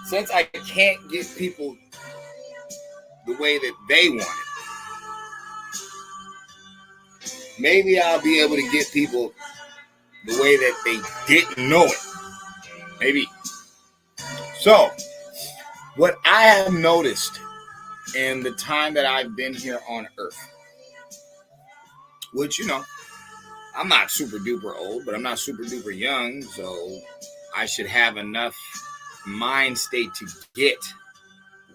since I can't get people the way that they want it, maybe I'll be able to get people the way that they didn't know it. Maybe. So, what I have noticed in the time that I've been here on Earth, which, I'm not super duper old, but I'm not super duper young, so I should have enough mind state to get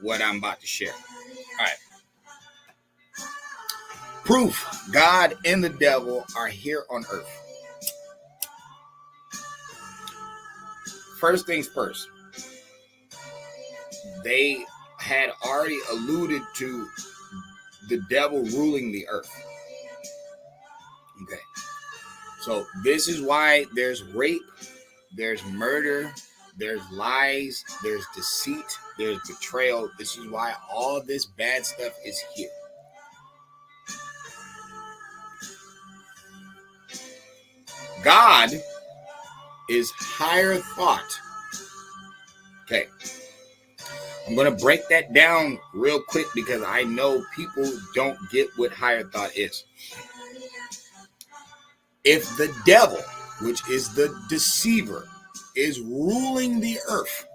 what I'm about to share. All right. Proof: God and the devil are here on Earth. First things first, they had already alluded to the devil ruling the earth. Okay. So this is why there's rape, there's murder, there's lies, there's deceit, there's betrayal. This is why all this bad stuff is here. God is higher thought. Okay. I'm going to break that down real quick because I know people don't get what higher thought is. If the devil, which is the deceiver, is ruling the earth,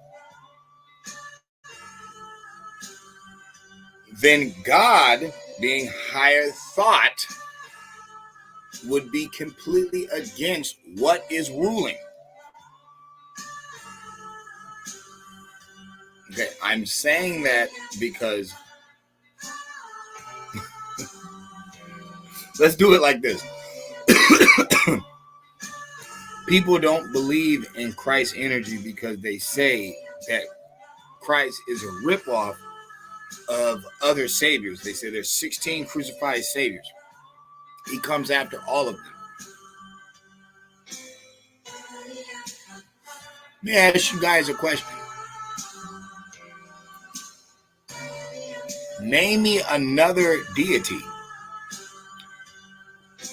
then God, being higher thought, would be completely against what is ruling. Okay, I'm saying that because let's do it like this. People don't believe in Christ's energy because they say that Christ is a ripoff of other saviors. They say there's 16 crucified saviors. He comes after all of them. Let me ask you guys a question. Name me another deity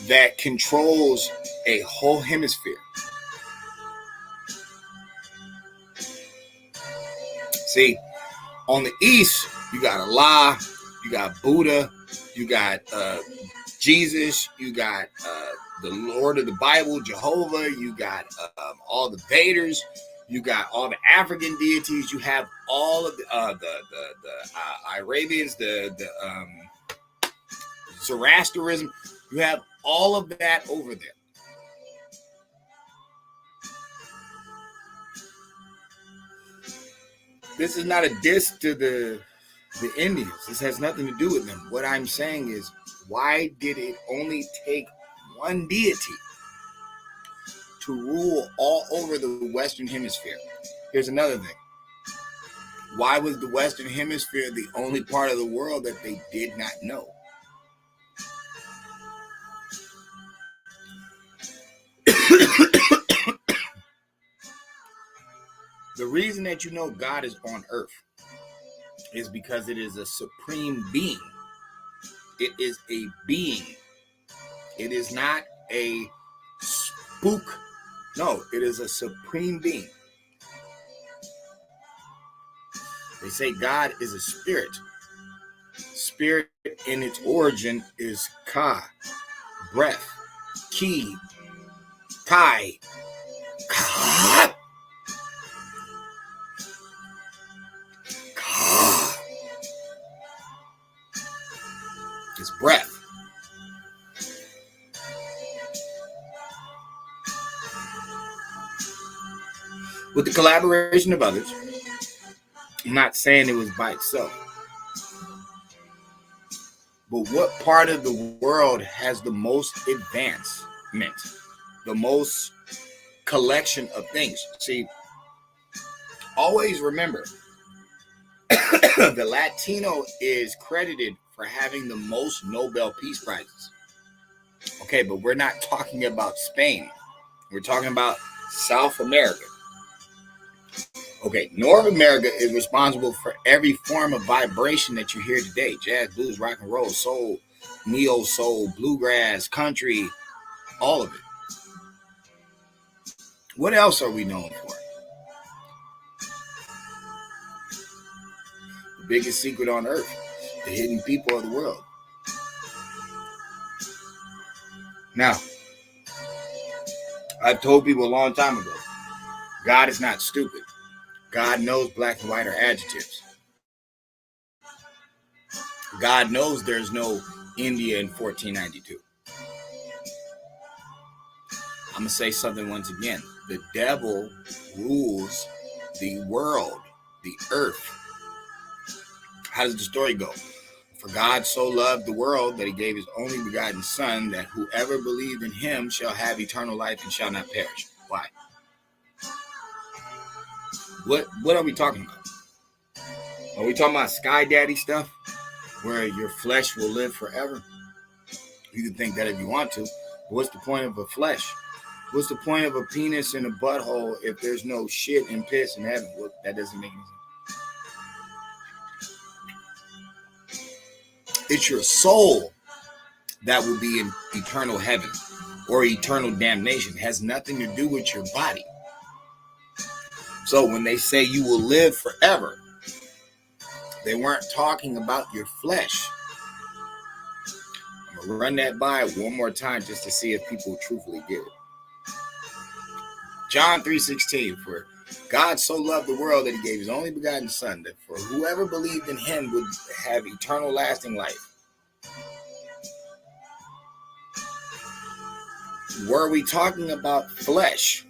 that controls a whole hemisphere. See, on the east, you got Allah, you got Buddha, you got Jesus, you got the Lord of the Bible, Jehovah, you got all the Vedas, you got all the African deities, you have all of the Arabians, the Zoroastrianism, you have all of that over there. This is not a diss to the Indians. This has nothing to do with them. What I'm saying is, why did it only take one deity to rule all over the Western Hemisphere? Here's another thing. Why was the Western Hemisphere the only part of the world that they did not know? The reason that you know God is on earth is because it is a supreme being. It is a being. It is not a spook. No, it is a supreme being. They say God is a spirit. Spirit in its origin is Ka, breath, Ki, Kai, Ka. It's breath. With the collaboration of others, I'm not saying it was by itself. But what part of the world has the most advancement, the most collection of things? See, always remember, the Latino is credited for having the most Nobel Peace Prizes. Okay, but we're not talking about Spain. We're talking about South America. Okay, North America is responsible for every form of vibration that you hear today. Jazz, blues, rock and roll, soul, neo soul, bluegrass, country, all of it. What else are we known for? The biggest secret on earth, the hidden people of the world. Now, I've told people a long time ago, God is not stupid. God knows black and white are adjectives. God knows there's no India in 1492. I'm going to say something once again. The devil rules the world, the earth. How does the story go? For God so loved the world that he gave his only begotten son, that whoever believed in him shall have eternal life and shall not perish. Why? What are we talking about? Are we talking about Sky Daddy stuff, where your flesh will live forever? You can think that if you want to. But what's the point of a flesh? What's the point of a penis and a butthole if there's no shit and piss in heaven? Well, that doesn't make any sense. It's your soul that will be in eternal heaven or eternal damnation. It has nothing to do with your body. So when they say you will live forever, they weren't talking about your flesh. I'm going to run that by one more time just to see if people truthfully get it. John 3:16, for God so loved the world that he gave his only begotten son, that for whoever believed in him would have eternal lasting life. Were we talking about flesh?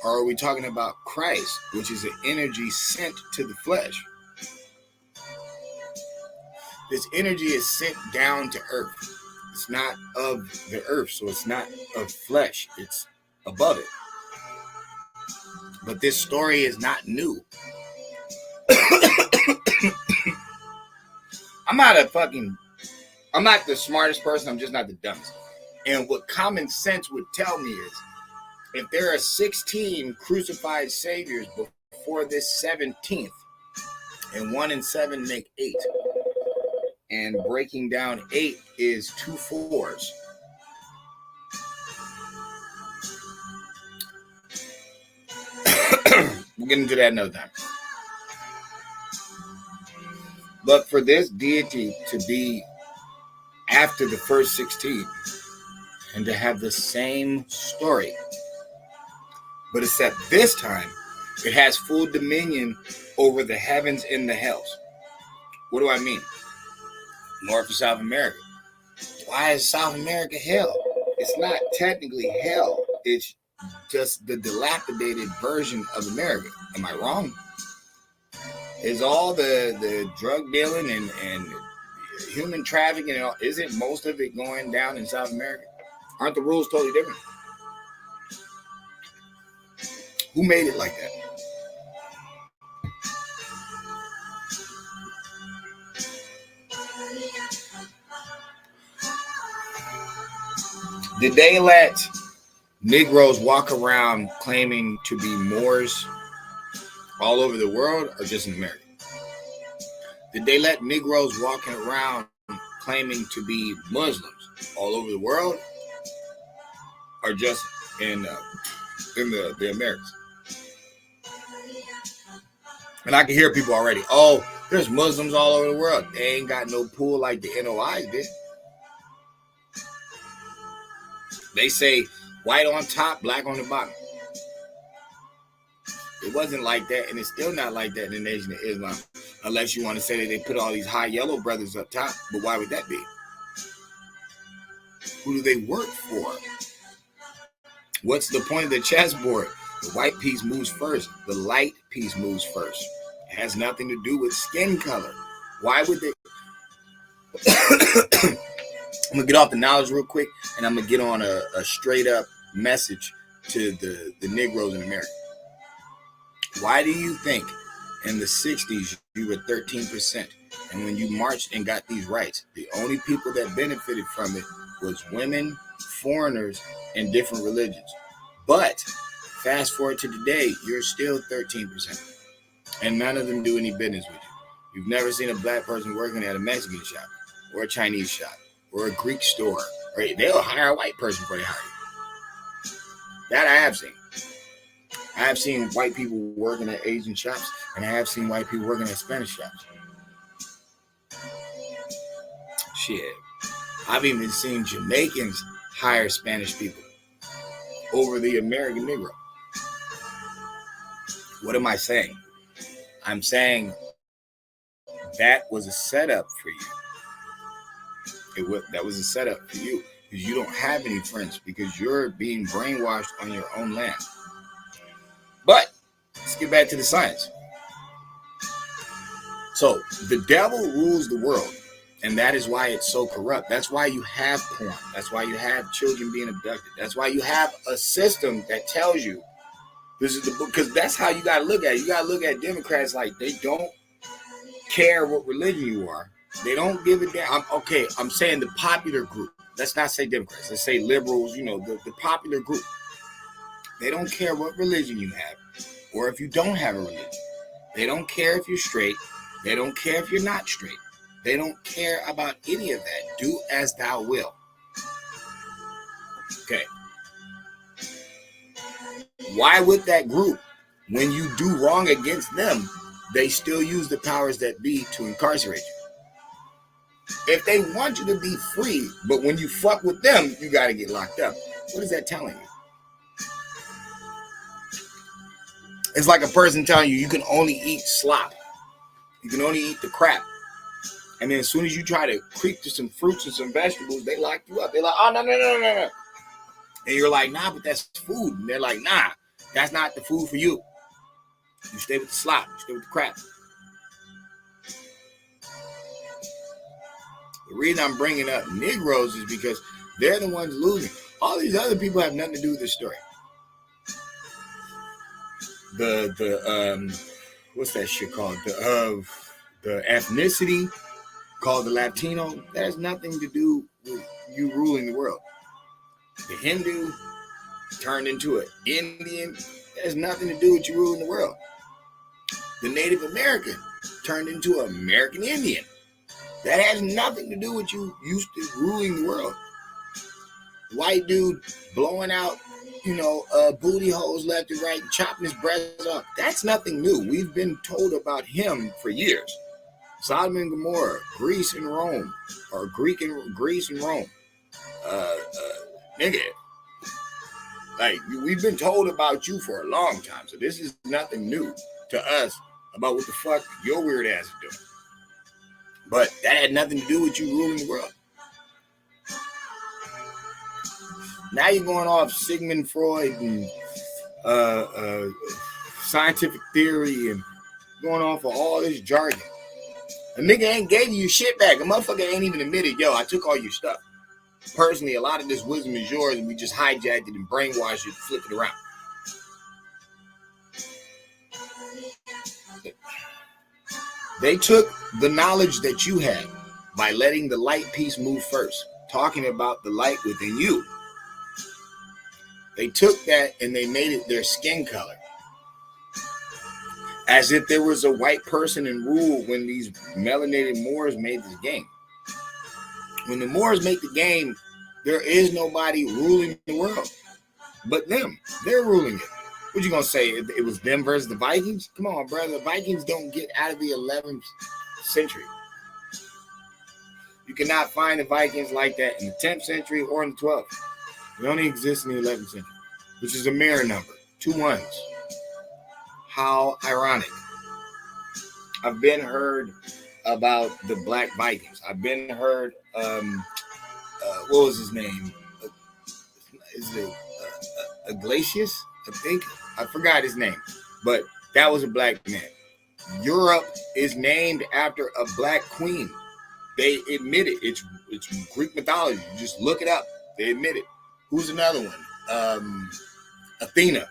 Or are we talking about Christ, which is an energy sent to the flesh? This energy is sent down to earth. It's not of the earth, so it's not of flesh. It's above it. But this story is not new. I'm not the smartest person. I'm just not the dumbest. And what common sense would tell me is, if there are 16 crucified saviors before this 17th, and 1 and 7 make 8, and breaking down 8 is 2 4s. We'll get into that another time. But for this deity to be after the first 16 and to have the same story, but except this time, it has full dominion over the heavens and the hells. What do I mean? North and South America. Why is South America hell? It's not technically hell. It's just the dilapidated version of America. Am I wrong? Is all the drug dealing and human trafficking and all, isn't most of it going down in South America? Aren't the rules totally different? Who made it like that? Did they let Negroes walk around claiming to be Moors all over the world, or just in America? Did they let Negroes walking around claiming to be Muslims all over the world, or just in the Americas? And I can hear people already, oh, there's Muslims all over the world. They ain't got no pool like the NOIs did. They say white on top, black on the bottom. It wasn't like that, and it's still not like that in the Nation of Islam, unless you want to say that they put all these high yellow brothers up top. But why would that be? Who do they work for? What's the point of the chessboard? The white piece moves first. The light piece moves first. It has nothing to do with skin color. Why would they? I'm going to get off the knowledge real quick, and I'm going to get on a straight up message to the Negroes in America. Why do you think in the 60s you were 13%? And when you marched and got these rights, the only people that benefited from it was women, foreigners, and different religions. But fast forward to today, you're still 13%. And none of them do any business with you. You've never seen a black person working at a Mexican shop or a Chinese shop or a Greek store. Or they'll hire a white person before they hire you. That I have seen. I have seen white people working at Asian shops, and I have seen white people working at Spanish shops. Shit. I've even seen Jamaicans hire Spanish people over the American Negro. What am I saying? I'm saying that was a setup for you. That was a setup for you because you don't have any friends because you're being brainwashed on your own land. But let's get back to the science. So the devil rules the world, and that is why it's so corrupt. That's why you have porn. That's why you have children being abducted. That's why you have a system that tells you this is the book, because that's how you got to look at it. You got to look at Democrats like they don't care what religion you are. They don't give a damn. I'm saying the popular group. Let's not say Democrats. Let's say liberals, the popular group. They don't care what religion you have or if you don't have a religion. They don't care if you're straight. They don't care if you're not straight. They don't care about any of that. Do as thou will. Okay. Why would that group, when you do wrong against them, they still use the powers that be to incarcerate you? If they want you to be free, but when you fuck with them, you got to get locked up. What is that telling you? It's like a person telling you you can only eat slop. You can only eat the crap. And then as soon as you try to creep to some fruits and some vegetables, they lock you up. They're like, oh, no. And you're like, nah, but that's food. And they're like, nah, that's not the food for you. You stay with the slop. You stay with the crap. The reason I'm bringing up Negroes is because they're the ones losing. All these other people have nothing to do with this story. What's that shit called? The ethnicity called the Latino. That has nothing to do with you ruling the world. The Hindu turned into an Indian. That has nothing to do with you ruling the world. The Native American turned into an American Indian. That has nothing to do with you used to ruling the world. White dude blowing out, booty holes left and right, chopping his breasts off. That's nothing new. We've been told about him for years. Sodom and Gomorrah, Greece and Rome, or Greece and Rome. Nigga. Like, we've been told about you for a long time, so this is nothing new to us about what the fuck your weird ass is doing. But that had nothing to do with you ruling the world. Now you're going off Sigmund Freud and scientific theory and going off of all this jargon. A nigga ain't gave you shit back. A motherfucker ain't even admitted, yo, I took all your stuff. Personally, a lot of this wisdom is yours and we just hijacked it and brainwashed it and flipped it around. They took the knowledge that you had by letting the light piece move first, talking about the light within you. They took that and they made it their skin color. As if there was a white person in rule when these melanated Moors made this game. When the Moors make the game, there is nobody ruling the world but them. They're ruling it. What you gonna say? It was them versus the Vikings? Come on, brother. The Vikings don't get out of the 11th century. You cannot find the Vikings like that in the 10th century or in the 12th. They only exist in the 11th century, which is a mirror number. 2 1s. How ironic. I've been heard about the Black Vikings. I've been heard, what was his name? Is it Iglesias? I think. I forgot his name. But that was a black man. Europe is named after a black queen. They admit it. It's Greek mythology. You just look it up. They admit it. Who's another one? Athena.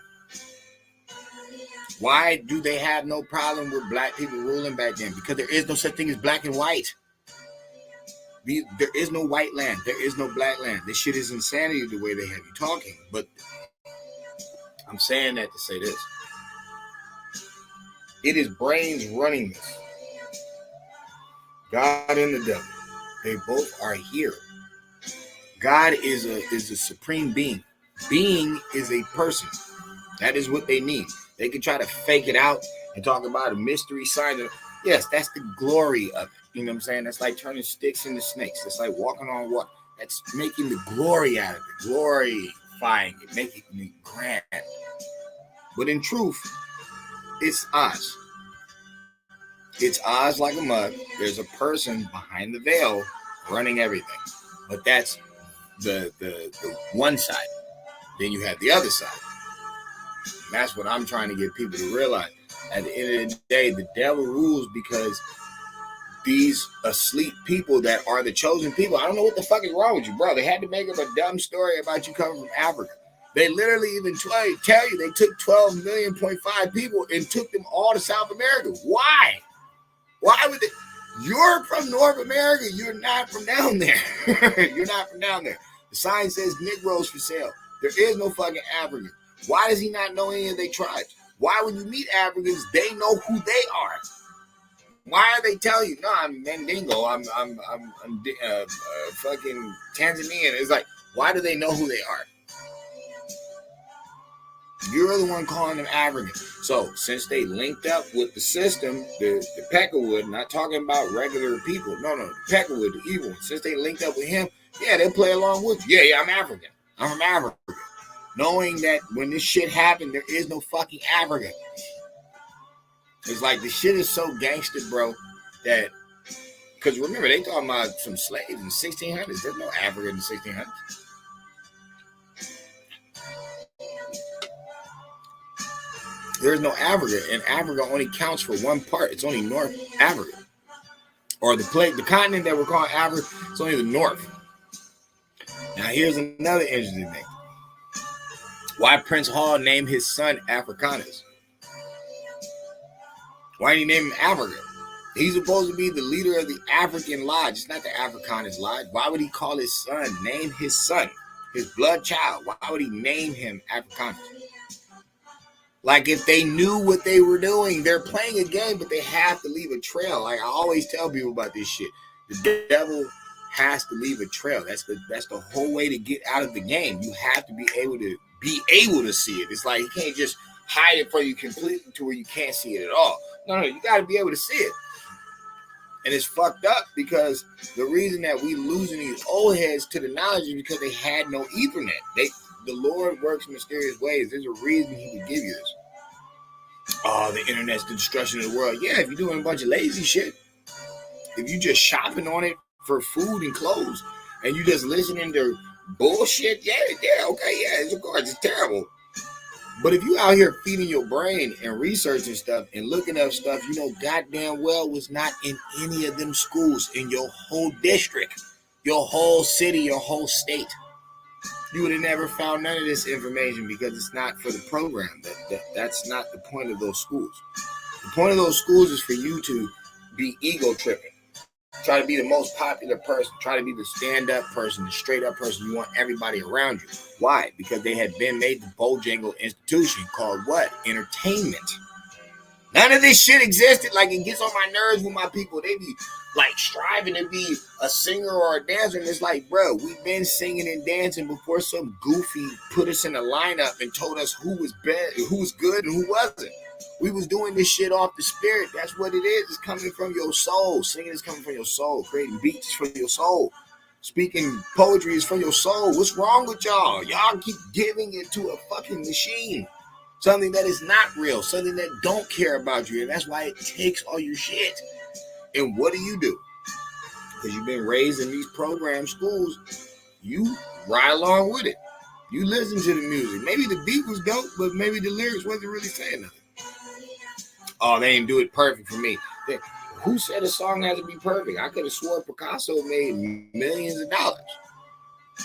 Why do they have no problem with black people ruling back then? Because there is no such thing as black and white. There is no white land. There is no black land. This shit is insanity the way they have you talking. But I'm saying that to say this. It is brains running this. God and the devil. They both are here. God is a supreme being. Being is a person. That is what they need. They can try to fake it out and talk about a mystery sign. Yes, that's the glory of it. You know what I'm saying? That's like turning sticks into snakes. It's like walking on water. That's making the glory out of it, glorifying it, making it grand. But in truth, it's Oz. It's Oz like a mug. There's a person behind the veil running everything. But that's the one side. Then you have the other side. And that's what I'm trying to get people to realize. At the end of the day, the devil rules because these asleep people that are the chosen people, I don't know what the fuck is wrong with you, bro. They had to make up a dumb story about you coming from Africa. They literally even tell you they took 12.5 million people and took them all to South America. Why? Why would they? You're from North America. You're not from down there. You're not from down there. The sign says Negroes for sale. There is no fucking African. Why does he not know any of their tribes? Why, when you meet Africans, they know who they are? Why are they telling you? No, I'm Mandingo. I'm fucking Tanzanian. It's like, why do they know who they are? You're the one calling them African. So since they linked up with the system, the Peckerwood, not talking about regular people. No, the Peckerwood, the evil one. Since they linked up with him, yeah, they'll play along with you. Yeah, I'm African. I'm from Africa. Knowing that when this shit happened, there is no fucking Africa. It's like the shit is so gangster, bro, that, because remember, they talking about some slaves in the 1600s. There's no Africa in the 1600s. There's no Africa, and Africa only counts for one part. It's only North Africa. Or the continent that we're calling Africa, it's only the North. Now, here's another interesting thing. Why Prince Hall named his son Africanus? Why did he name him Africa? He's supposed to be the leader of the African Lodge. It's not the Africanus Lodge. Why would he call his son, name his son, his blood child? Why would he name him Africanus? Like, if they knew what they were doing, they're playing a game, but they have to leave a trail. Like I always tell people about this shit. The devil has to leave a trail. That's the whole way to get out of the game. You have to be able to see it. It's like you can't just hide it from you completely to where you can't see it at all. No, you got to be able to see it. And it's fucked up because the reason that we losing these old heads to the knowledge is because they had no Ethernet. The Lord works in mysterious ways. There's a reason he would give you this. Oh, the internet's the destruction of the world. Yeah, if you're doing a bunch of lazy shit, if you're just shopping on it for food and clothes, and you just listening to bullshit, yeah, okay, yeah, of course, it's terrible. But if you out here feeding your brain and researching stuff and looking up stuff, you know goddamn well was not in any of them schools in your whole district, your whole city, your whole state. You would have never found none of this information because it's not for the program. That's not the point of those schools. The point of those schools is for you to be ego tripping. Try to be the most popular person. Try to be the stand-up person, the straight-up person. You want everybody around you. Why? Because they had been made the Bojangle institution called what? Entertainment. None of this shit existed. Like, it gets on my nerves with my people. They be like striving to be a singer or a dancer, and it's like, bro, we've been singing and dancing before some goofy put us in a lineup and told us who was bad, who was good, and who wasn't. We was doing this shit off the spirit. That's what it is. It's coming from your soul. Singing is coming from your soul. Creating beats is from your soul. Speaking poetry is from your soul. What's wrong with y'all? Y'all keep giving it to a fucking machine. Something that is not real. Something that don't care about you. And that's why it takes all your shit. And what do? Because you've been raised in these program schools, you ride along with it. You listen to the music. Maybe the beat was dope, but maybe the lyrics wasn't really saying nothing. Oh, they didn't do it perfect for me. Who said a song has to be perfect? I could have swore Picasso made millions of dollars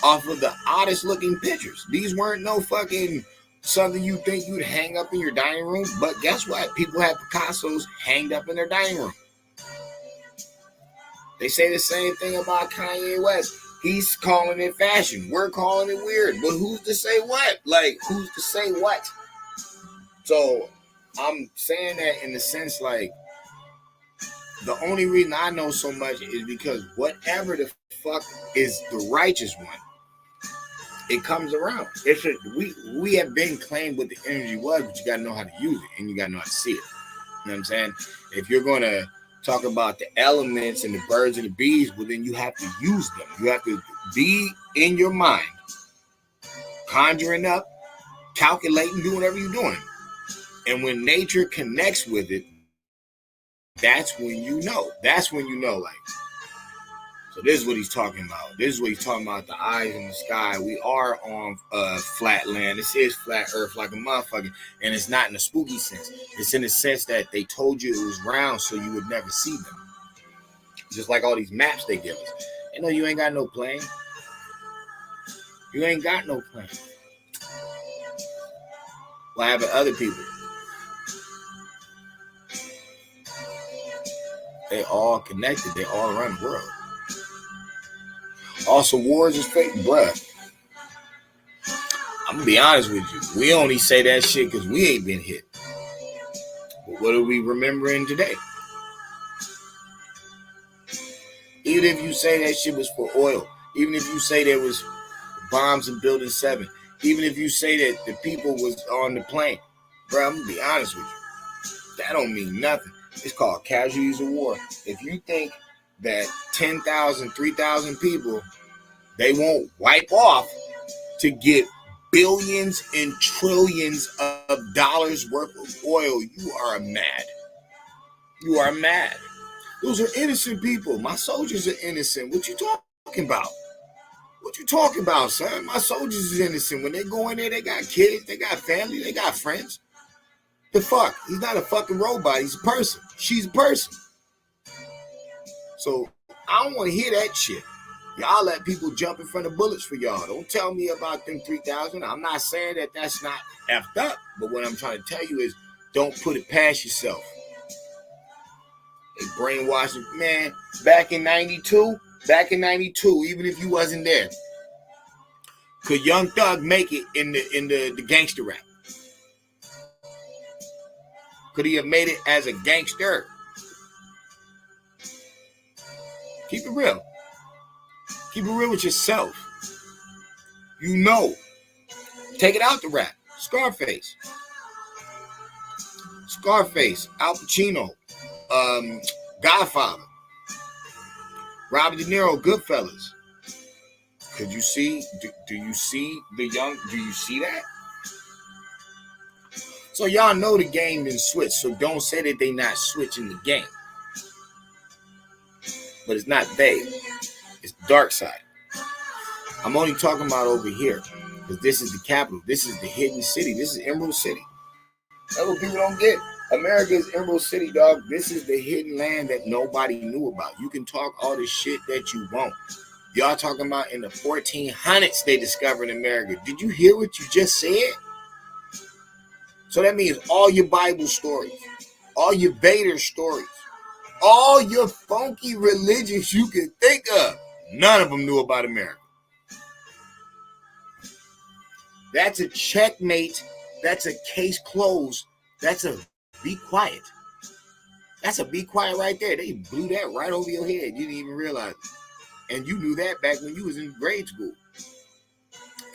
off of the oddest looking pictures. These weren't no fucking something you think you'd hang up in your dining room. But guess what? People have Picassos hanged up in their dining room. They say the same thing about Kanye West. He's calling it fashion. We're calling it weird. But who's to say what? Like, who's to say what? So I'm saying that in the sense, like, the only reason I know so much is because whatever the fuck is the righteous one it comes around. We have been claimed what the energy was, but you got to know how to use it, and you got to know how to see it. You know what I'm saying? If you're going to talk about the elements and the birds and the bees, well, then you have to use them. You have to be in your mind, conjuring up, calculating, doing whatever you're doing. And when nature connects with it, that's when you know. That's when you know, like, so this is what he's talking about. This is what he's talking about, the eyes in the sky. We are on flat land. This is flat earth like a motherfucker. And it's not in a spooky sense. It's in the sense that they told you it was round so you would never see them. Just like all these maps they give us. You know, you ain't got no plane. You ain't got no plane. What happened to other people? They all connected. They all around the world. Also, wars is fake, bruh. I'm gonna be honest with you. We only say that shit because we ain't been hit. But what are we remembering today? Even if you say that shit was for oil, even if you say there was bombs in Building 7, even if you say that the people was on the plane, bro, I'm gonna be honest with you. That don't mean nothing. It's called casualties of war. If you think that 10,000, 3,000 people, they won't wipe off to get billions and trillions of dollars worth of oil, you are mad. You are mad. Those are innocent people. My soldiers are innocent. What you talking about? What you talking about, son? My soldiers is innocent. When they go in there, they got kids, they got family, they got friends. The fuck? He's not a fucking robot. He's a person. She's a person. So I don't want to hear that shit. Y'all let people jump in front of bullets for y'all. Don't tell me about them 3,000. I'm not saying that that's not effed up. But what I'm trying to tell you is don't put it past yourself. They brainwashed it. Man, back in 92, even if you wasn't there, could Young Thug make it in the gangster rap? Could he have made it as a gangster? Keep it real. Keep it real with yourself. You know. Take it out the rap. Scarface, Al Pacino, Godfather, Robert De Niro, Goodfellas. Could you see? Do you see the young? Do you see that? So y'all know the game didn't switch. So don't say that they not switching the game. But it's not they. It's the dark side. I'm only talking about over here because this is the capital. This is the hidden city. This is Emerald City. That's what people don't get. America is Emerald City, dog. This is the hidden land that nobody knew about. You can talk all the shit that you want. Y'all talking about in the 1400s they discovered America. Did you hear what you just said? So that means all your Bible stories, all your Vader stories, all your funky religions you can think of, none of them knew about America. That's a checkmate. That's a case closed. That's a be quiet. That's a be quiet right there. They blew that right over your head. You didn't even realize it. And you knew that back when you was in grade school.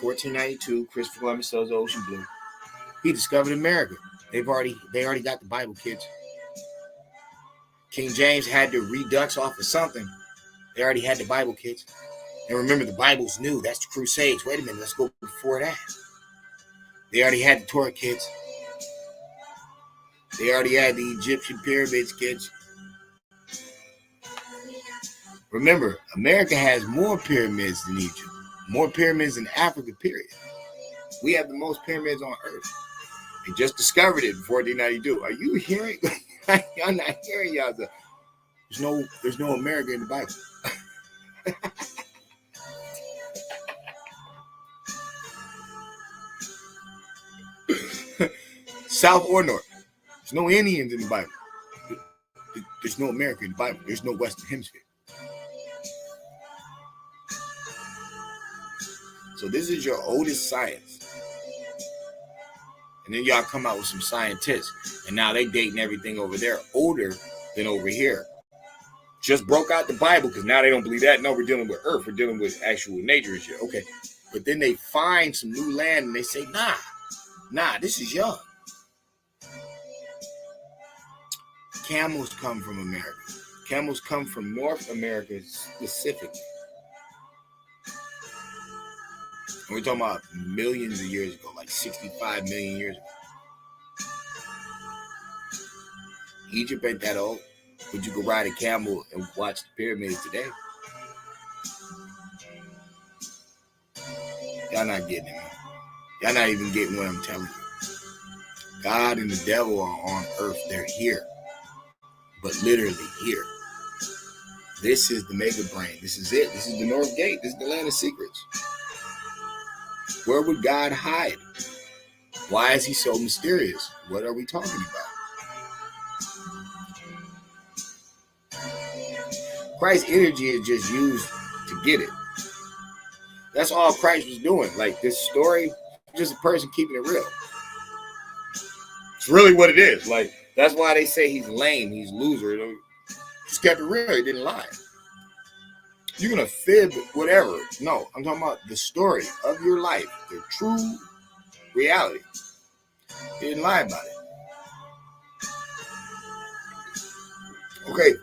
1492, Christopher Columbus sails the ocean blue. He discovered America. They already got the Bible, kids. King James had the redux off of something. They already had the Bible, kids. And remember, the Bible's new. That's the Crusades. Wait a minute, let's go before that. They already had the Torah, kids. They already had the Egyptian pyramids, kids. Remember, America has more pyramids than Egypt. More pyramids than Africa, period. We have the most pyramids on Earth. They just discovered it in 1492. Are you hearing? Y'all not hearing y'all. There's no America in the Bible. South or North. There's no Indians in the Bible. There's no America in the Bible. There's no Western Hemisphere. So this is your oldest science. And then y'all come out with some scientists. And now they dating everything over there older than over here. Just broke out the Bible because now they don't believe that. No, we're dealing with Earth. We're dealing with actual nature and shit. Okay. But then they find some new land and they say, nah, this is young. Camels come from America. Camels come from North America specifically. And we're talking about millions of years ago, like 65 million years ago. Egypt ain't that old, but you can ride a camel and watch the pyramids today. Y'all not getting it, man. Y'all not even getting what I'm telling you. God and the devil are on earth. They're here. But literally here. This is the mega brain. This is it. This is the North Gate. This is the land of secrets. Where would God hide? Why is he so mysterious? What are we talking about? Christ's energy is just used to get it. That's all Christ was doing. Like this story, just a person keeping it real. It's really what it is. Like that's why they say he's lame, he's loser. He just kept it real. He didn't lie. You're gonna fib whatever. No, I'm talking about the story of your life, the true reality. He didn't lie about it. Okay,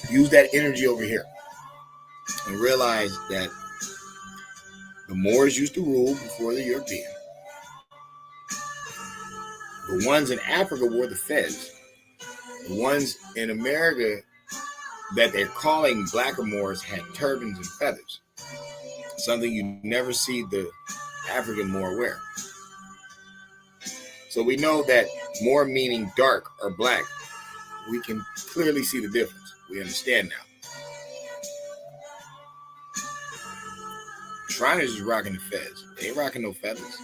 use that energy over here and realize that the Moors used to rule before the European. The ones in Africa were the Fez. The ones in America that they're calling blackamoors had turbans and feathers. Something you never see the African Moor wear. So we know that Moor meaning dark or black. We can clearly see the difference. We understand now. Shriners is rocking the fez. They ain't rocking no feathers.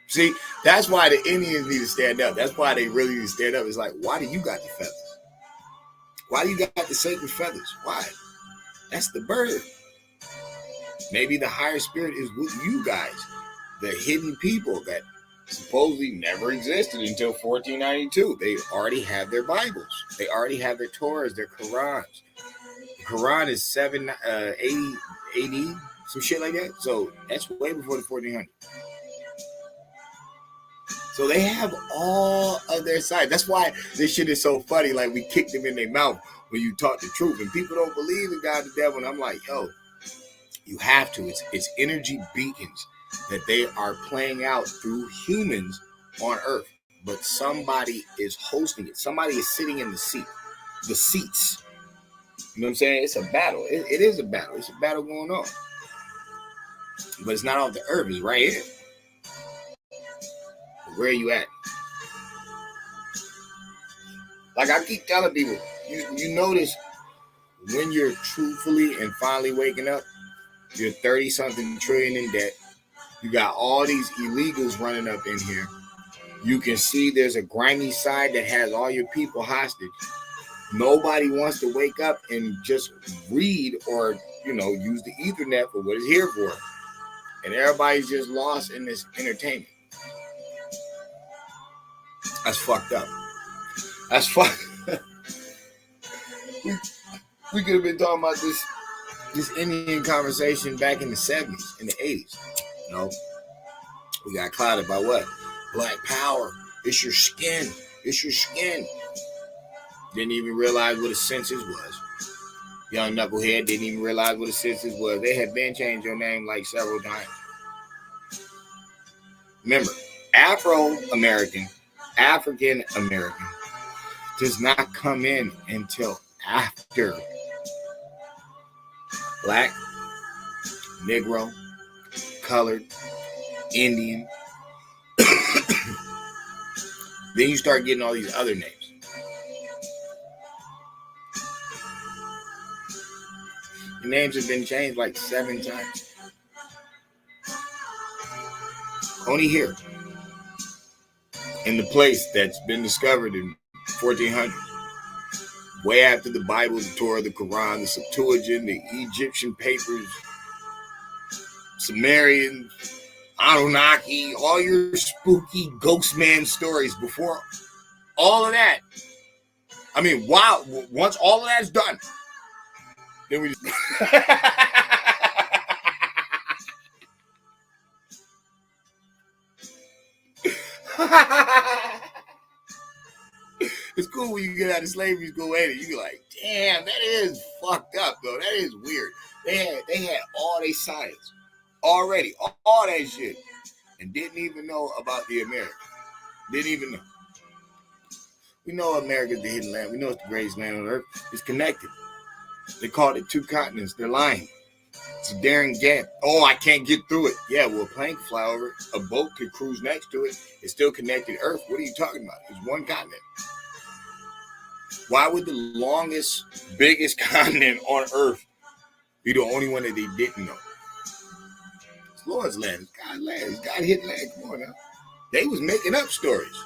See, that's why the Indians need to stand up. That's why they really need to stand up. It's like, why do you got the feathers? Why do you got the sacred feathers? Why? That's the bird. Maybe the higher spirit is with you guys, the hidden people that supposedly never existed until 1492. They already have their Bibles. They already have their Torahs, their Qurans. The Quran is 780 AD, some shit like that. So that's way before the 1400s. So they have all of their sides. That's why this shit is so funny. Like we kick them in their mouth when you talk the truth. And people don't believe in God the devil. And I'm like, yo, you have to. It's energy beacons that they are playing out through humans on earth. But somebody is hosting it. Somebody is sitting in the seats. You know what I'm saying? It's a battle. It is a battle. It's a battle going on. But it's not off the earth. It's right here. Where are you at? Like I keep telling people, you notice when you're truthfully and finally waking up, you're 30-something trillion in debt. You got all these illegals running up in here. You can see there's a grimy side that has all your people hostage. Nobody wants to wake up and just read or, use the Ethernet for what it's here for. And everybody's just lost in this entertainment. That's fucked up. That's fucked. we could have been talking about this Indian conversation back in the 70s, in the 80s. We got clouded by what? Black power. It's your skin. It's your skin. Didn't even realize what a census was. Young knucklehead didn't even realize what a census was. They had been changed your name like several times. Remember, African American does not come in until after Black, Negro, Colored, Indian. Then you start getting all these other names. The names have been changed like 7 times. Only here. In the place that's been discovered in 1400. Way after the Bible, the Torah, the Quran, the Septuagint, the Egyptian papers, Sumerian, Anunnaki, all your spooky ghost man stories before all of that. I mean, wow, once all of that's done, then we just It's cool when you get out of slavery school, ain't it? You're like, damn, that is fucked up, though. That is weird. They had all their science already, all that shit, and didn't even know about the Americas. Didn't even know. We know America's the hidden land. We know it's the greatest land on earth. It's connected. They called it 2 continents. They're lying. It's a daring gap. Oh, I can't get through it. Yeah, well, a plane could fly over it. A boat could cruise next to it. It's still connected Earth. What are you talking about? It's 1 continent. Why would the longest, biggest continent on Earth be the only one that they didn't know? It's Lord's land. It's God's land. It's God's hidden land. Come on now. They was making up stories.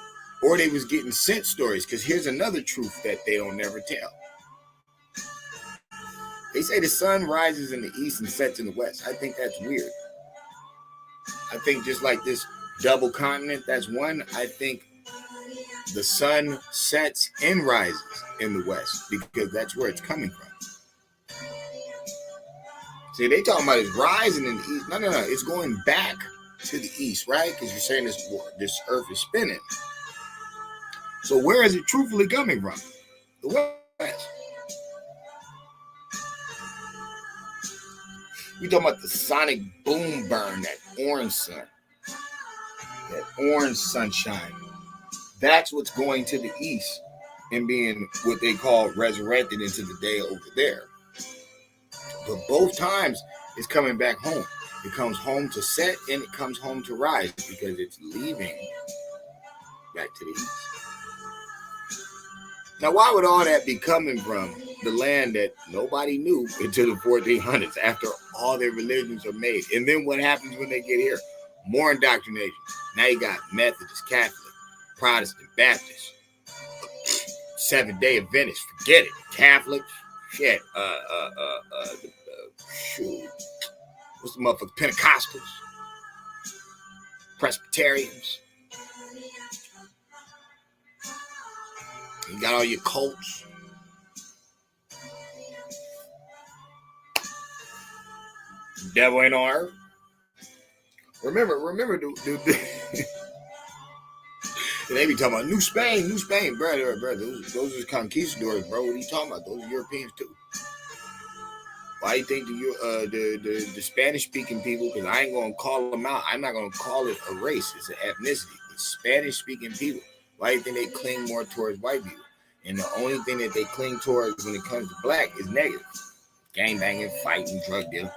Or they was getting sent stories. Because here's another truth that they don't never tell. They say the sun rises in the east and sets in the west. I think that's weird. I think just like this double continent, that's one. I think the sun sets and rises in the west because that's where it's coming from. See, they talking about it's rising in the east. No. It's going back to the east, right? Because you're saying this earth is spinning. So where is it truthfully coming from? The west. We talking about the sonic boom burn, that orange sun, that orange sunshine. That's what's going to the east and being what they call resurrected into the day over there. But both times it's coming back home. It comes home to set and it comes home to rise because it's leaving back to the east. Now, why would all that be coming from the land that nobody knew until the 1400s after all their religions are made? And then what happens when they get here? More indoctrination. Now you got Methodist, Catholic, Protestant, Baptist, Seventh-day Adventist, forget it. Catholic, shit. What's the motherfucker? Pentecostals, Presbyterians. You got all your cults. Devil ain't on earth. Remember, they be talking about New Spain, brother. Those are conquistadors, bro. What are you talking about? Those are Europeans too. Why do you think the Spanish-speaking people? Because I ain't gonna call them out. I'm not gonna call it a race. It's an ethnicity. The Spanish-speaking people. Why do you think they cling more towards white people? And the only thing that they cling towards when it comes to black is negative. Gangbanging, fighting, drug dealing.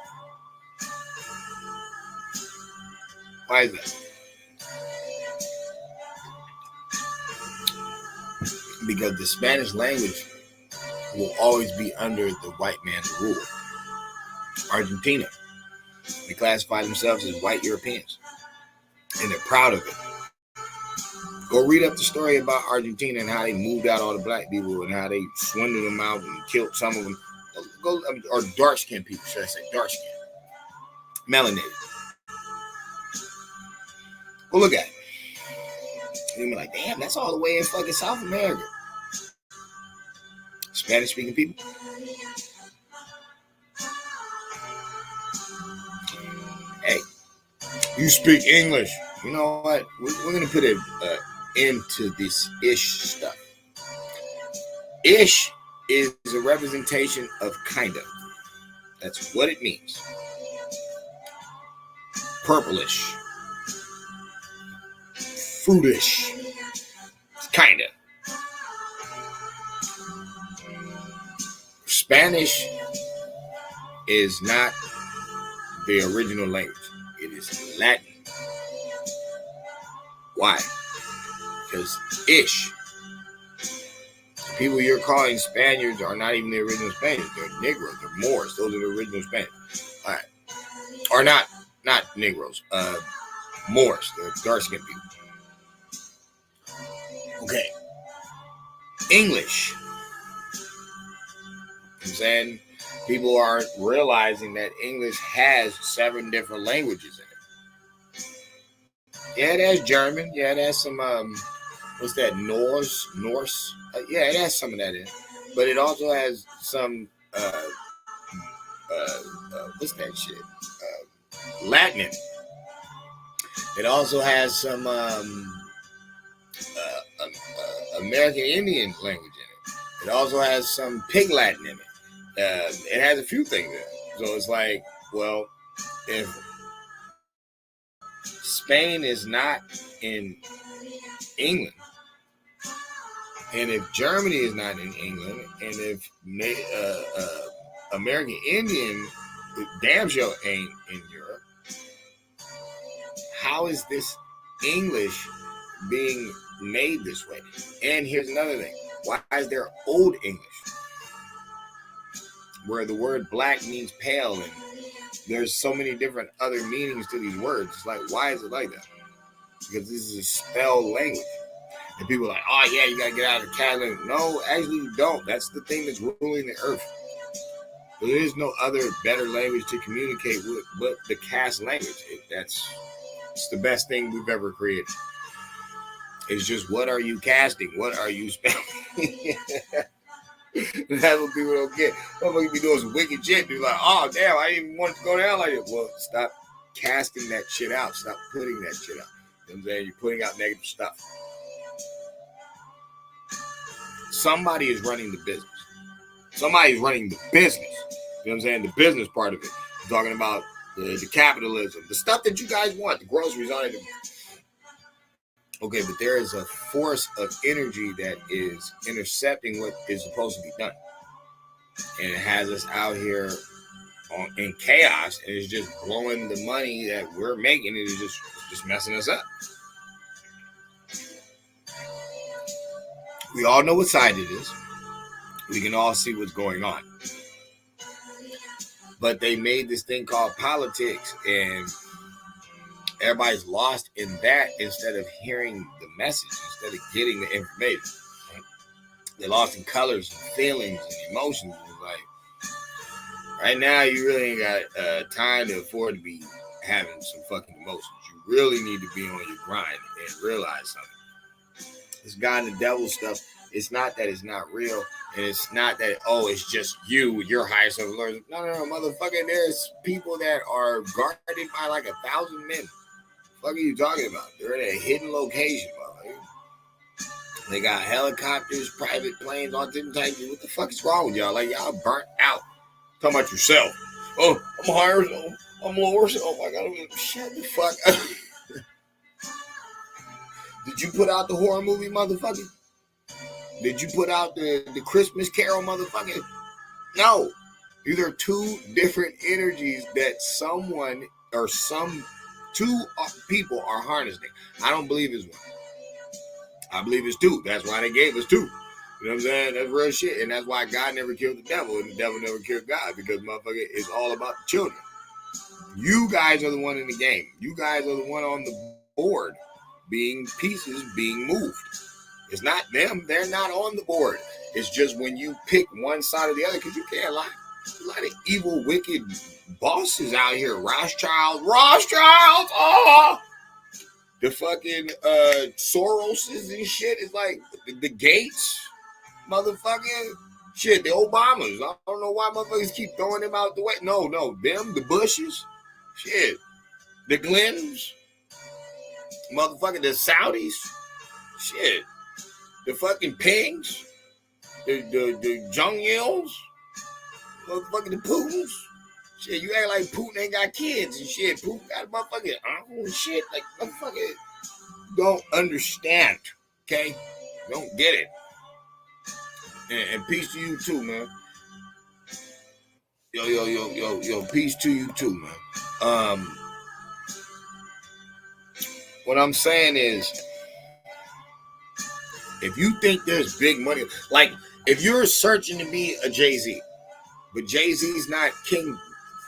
Why is that? Because the Spanish language will always be under the white man's rule. Argentina, they classify themselves as white Europeans, and they're proud of it. Go read up the story about Argentina and how they moved out all the black people and how they swindled them out and killed some of them. Or dark-skinned people, should I say, dark-skinned. Melanated. Well, look at it. And you're like, damn, that's all the way in fucking South America. Spanish-speaking people. Hey, you speak English. You know what? We're going to put an end to this ish stuff. Ish is a representation of kind of. That's what it means. Purplish. Fruitish. Kind of. Spanish is not the original language. It is Latin. Why? Because ish. The people you're calling Spaniards are not even the original Spaniards. They're Negroes. They're Moors. Those are the original Spaniards. All right. Or not Negroes. Moors. They're dark-skinned people. Okay. English. I'm saying people aren't realizing that English has 7 different languages in it. Yeah, it has German. Yeah, it has some, what's that, Norse? Yeah, it has some of that in it. But it also has some, what's that shit? Latin. It also has some, American Indian language in it. It also has some Pig Latin in it. It has a few things in it. So it's like, well, if Spain is not in England, and if Germany is not in England, and if American Indian damn sure ain't in Europe, how is this English being made this way? And here's another thing. Why is there Old English, where the word black means pale, and there's so many different other meanings to these words? It's like, why is it like that? Because this is a spelled language. And people are like, oh yeah, you gotta get out of the Catholic. No, actually you don't. That's the thing that's ruling the earth. There is no other better language to communicate with but the caste language. It's the best thing we've ever created. It's just, what are you casting? What are you spelling? That's what people don't get. Motherfuckers be doing some wicked shit. Be like, oh damn, I didn't even want it to go down like that. Well, stop casting that shit out. Stop putting that shit out. You know what I'm saying? You're putting out negative stuff. Somebody is running the business. Somebody's running the business. You know what I'm saying? The business part of it. I'm talking about the capitalism, the stuff that you guys want, the groceries on it. Okay, but there is a force of energy that is intercepting what is supposed to be done. And it has us out here in chaos, and it's just blowing the money that we're making. It is just messing us up. We all know what side it is. We can all see what's going on. But they made this thing called politics, and everybody's lost in that instead of hearing the message, instead of getting the information. They're lost in colors and feelings and emotions. It's like, right now, you really ain't got time to afford to be having some fucking emotions. You really need to be on your grind and realize something. This God and the devil stuff, it's not that it's not real. And it's not that, oh, it's just you, your highest of Lord. No, motherfucker. There's people that are guarded by like 1,000 men. What are you talking about? They're in a hidden location, motherfucker. They got helicopters, private planes, all different types. What the fuck is wrong with y'all? Like, y'all burnt out. Talking about yourself. Oh, I'm higher, so I'm lower, so oh my God, shut the fuck up. Did you put out the horror movie, motherfucker? Did you put out the Christmas Carol, motherfucker? No. These are two different energies that someone or some two people are harnessing. I don't believe it's one. I believe it's two. That's why they gave us two. You know what I'm saying? That's real shit. And that's why God never killed the devil and the devil never killed God, because motherfucker, it's all about the children. You guys are the one in the game. You guys are the one on the board being pieces being moved. It's not them. They're not on the board. It's just when you pick one side or the other, because you can't lie. A lot of evil, wicked bosses out here. Rothschild. Oh! The fucking Soroses and shit. It's like the Gates, motherfucking shit. The Obamas. I don't know why motherfuckers keep throwing them out the way. No. Them, the Bushes. Shit. The Glens. Motherfucking the Saudis. Shit. The fucking Pings, the Jong-ils, motherfucking the Putins. Shit, you act like Putin ain't got kids and shit. Putin got a motherfucking uncle and shit. Like, motherfucker, don't understand, okay? Don't get it. And peace to you too, man. Yo, peace to you too, man. What I'm saying is, if you think there's big money, like if you're searching to be a Jay-Z, but Jay-Z's not King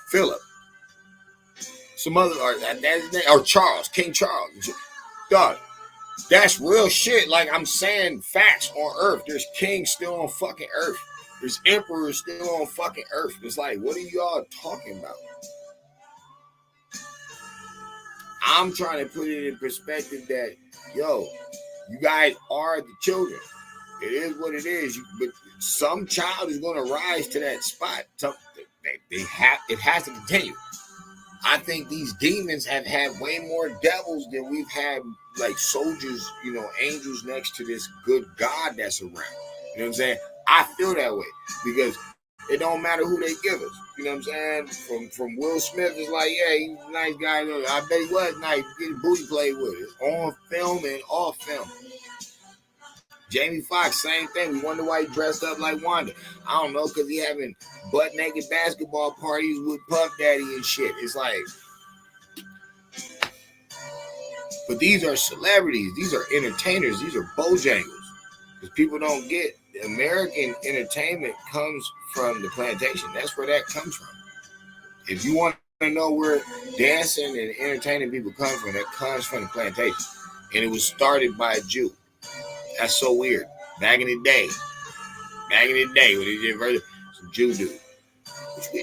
Philip, some other, or Charles, King Charles, dog, that's real shit. Like I'm saying, facts on Earth. There's kings still on fucking Earth. There's emperors still on fucking Earth. It's like, what are y'all talking about? I'm trying to put it in perspective that, yo, you guys are the children. It is what it is. But some child is going to rise to that spot. It has to continue. I think these demons have had way more devils than we've had like soldiers, angels next to this good God that's around. You know what I'm saying? I feel that way because it don't matter who they give us. You know what I'm saying? From Will Smith, it's like, yeah, he's a nice guy. I bet he was nice. Get his booty played with. It's on film and off film. Jamie Foxx, same thing. We wonder why he dressed up like Wanda. I don't know, because he having butt naked basketball parties with Puff Daddy and shit. It's like, but these are celebrities. These are entertainers. These are Bojangles. Because people don't get American entertainment comes from the plantation. That's where that comes from. If you want to know where dancing and entertaining people come from, that comes from the plantation. And it was started by a Jew. That's so weird. Back in the day, when they did some Jew dude.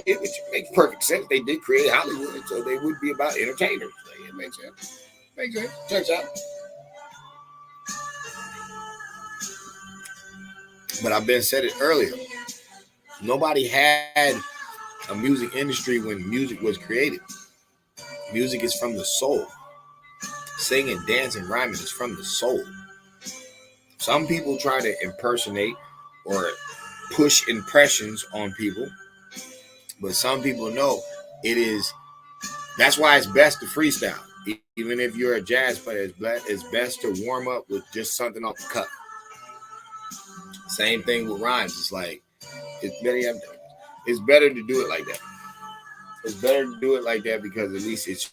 Which makes perfect sense. They did create Hollywood, so they would be about entertainers. Like, it makes sense. Makes sense. Checks out. But I've been said it earlier. Nobody had a music industry when music was created. Music is from the soul. Singing, dancing, rhyming is from the soul. Some people try to impersonate or push impressions on people, but some people know it is. That's why it's best to freestyle. Even if you're a jazz player, it's best to warm up with just something off the cuff. Same thing with rhymes. It's like it's better to do it like that. It's better to do it like that because at least it's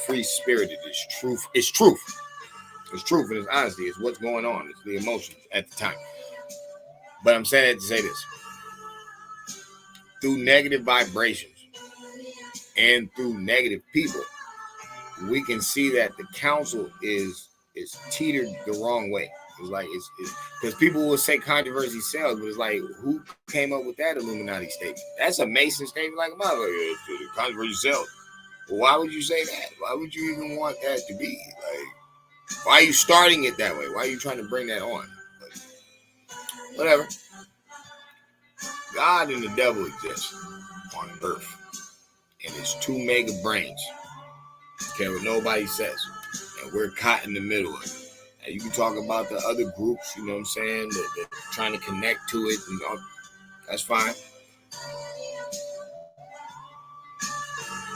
free spirited. It's truth. It's truth. It's truth and it's honesty. It's what's going on. It's the emotions at the time. But I'm saying it to say this. Through negative vibrations and through negative people, we can see that the council is teetered the wrong way. It's like it's because people will say controversy sells, but it's like, who came up with that Illuminati statement? That's a Mason statement, like a motherfucker. Controversy sells. Well, why would you say that? Why would you even want that to be? Like, why are you starting it that way? Why are you trying to bring that on? But whatever. God and the devil exist on earth, and it's two mega brains. Care what nobody says, and we're caught in the middle of it. And you can talk about the other groups, you know what I'm saying, that trying to connect to it, that's fine.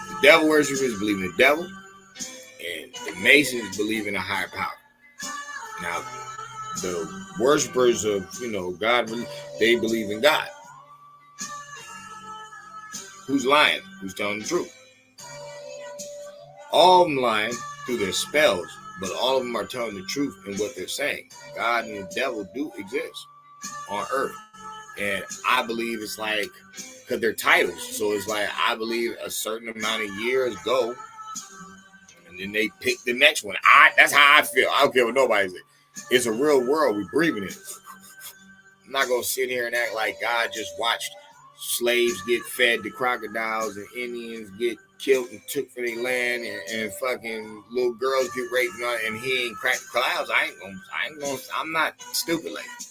The devil worshippers believe in the devil, and the Masons believe in a higher power. Now, the worshipers of, God, they believe in God. Who's lying? Who's telling the truth? All of them lying through their spells, but all of them are telling the truth in what they're saying. God and the devil do exist on earth. And I believe it's like, because they're titles. So it's like, I believe a certain amount of years go, and then they pick the next one. That's how I feel. I don't care what nobody says. It's a real world. We breathing it. I'm not going to sit here and act like God just watched slaves get fed to crocodiles and Indians get killed and took for their land and fucking little girls get raped and he ain't cracked clouds. I'm not stupid like that.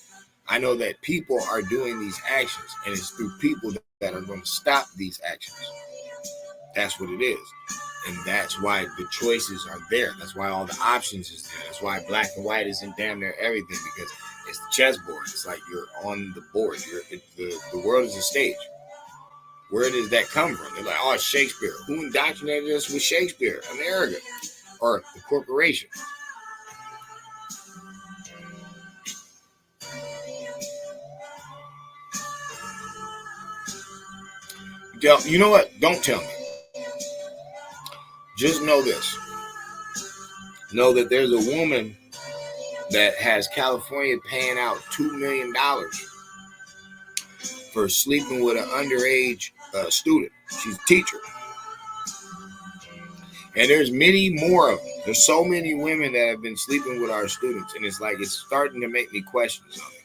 I know that people are doing these actions, and it's through people that are going to stop these actions. That's what it is. And that's why the choices are there. That's why all the options is there. That's why black and white is in damn near everything, because it's the chessboard. It's like you're on the board. The world is a stage. Where does that come from? They're like, oh, it's Shakespeare. Who indoctrinated us with Shakespeare? America. Or the corporation. You know what? Don't tell me. Just know this. Know that there's a woman that has California paying out $2 million for sleeping with an underage student. She's a teacher. And there's many more of them. There's so many women that have been sleeping with our students. And it's like, it's starting to make me question something.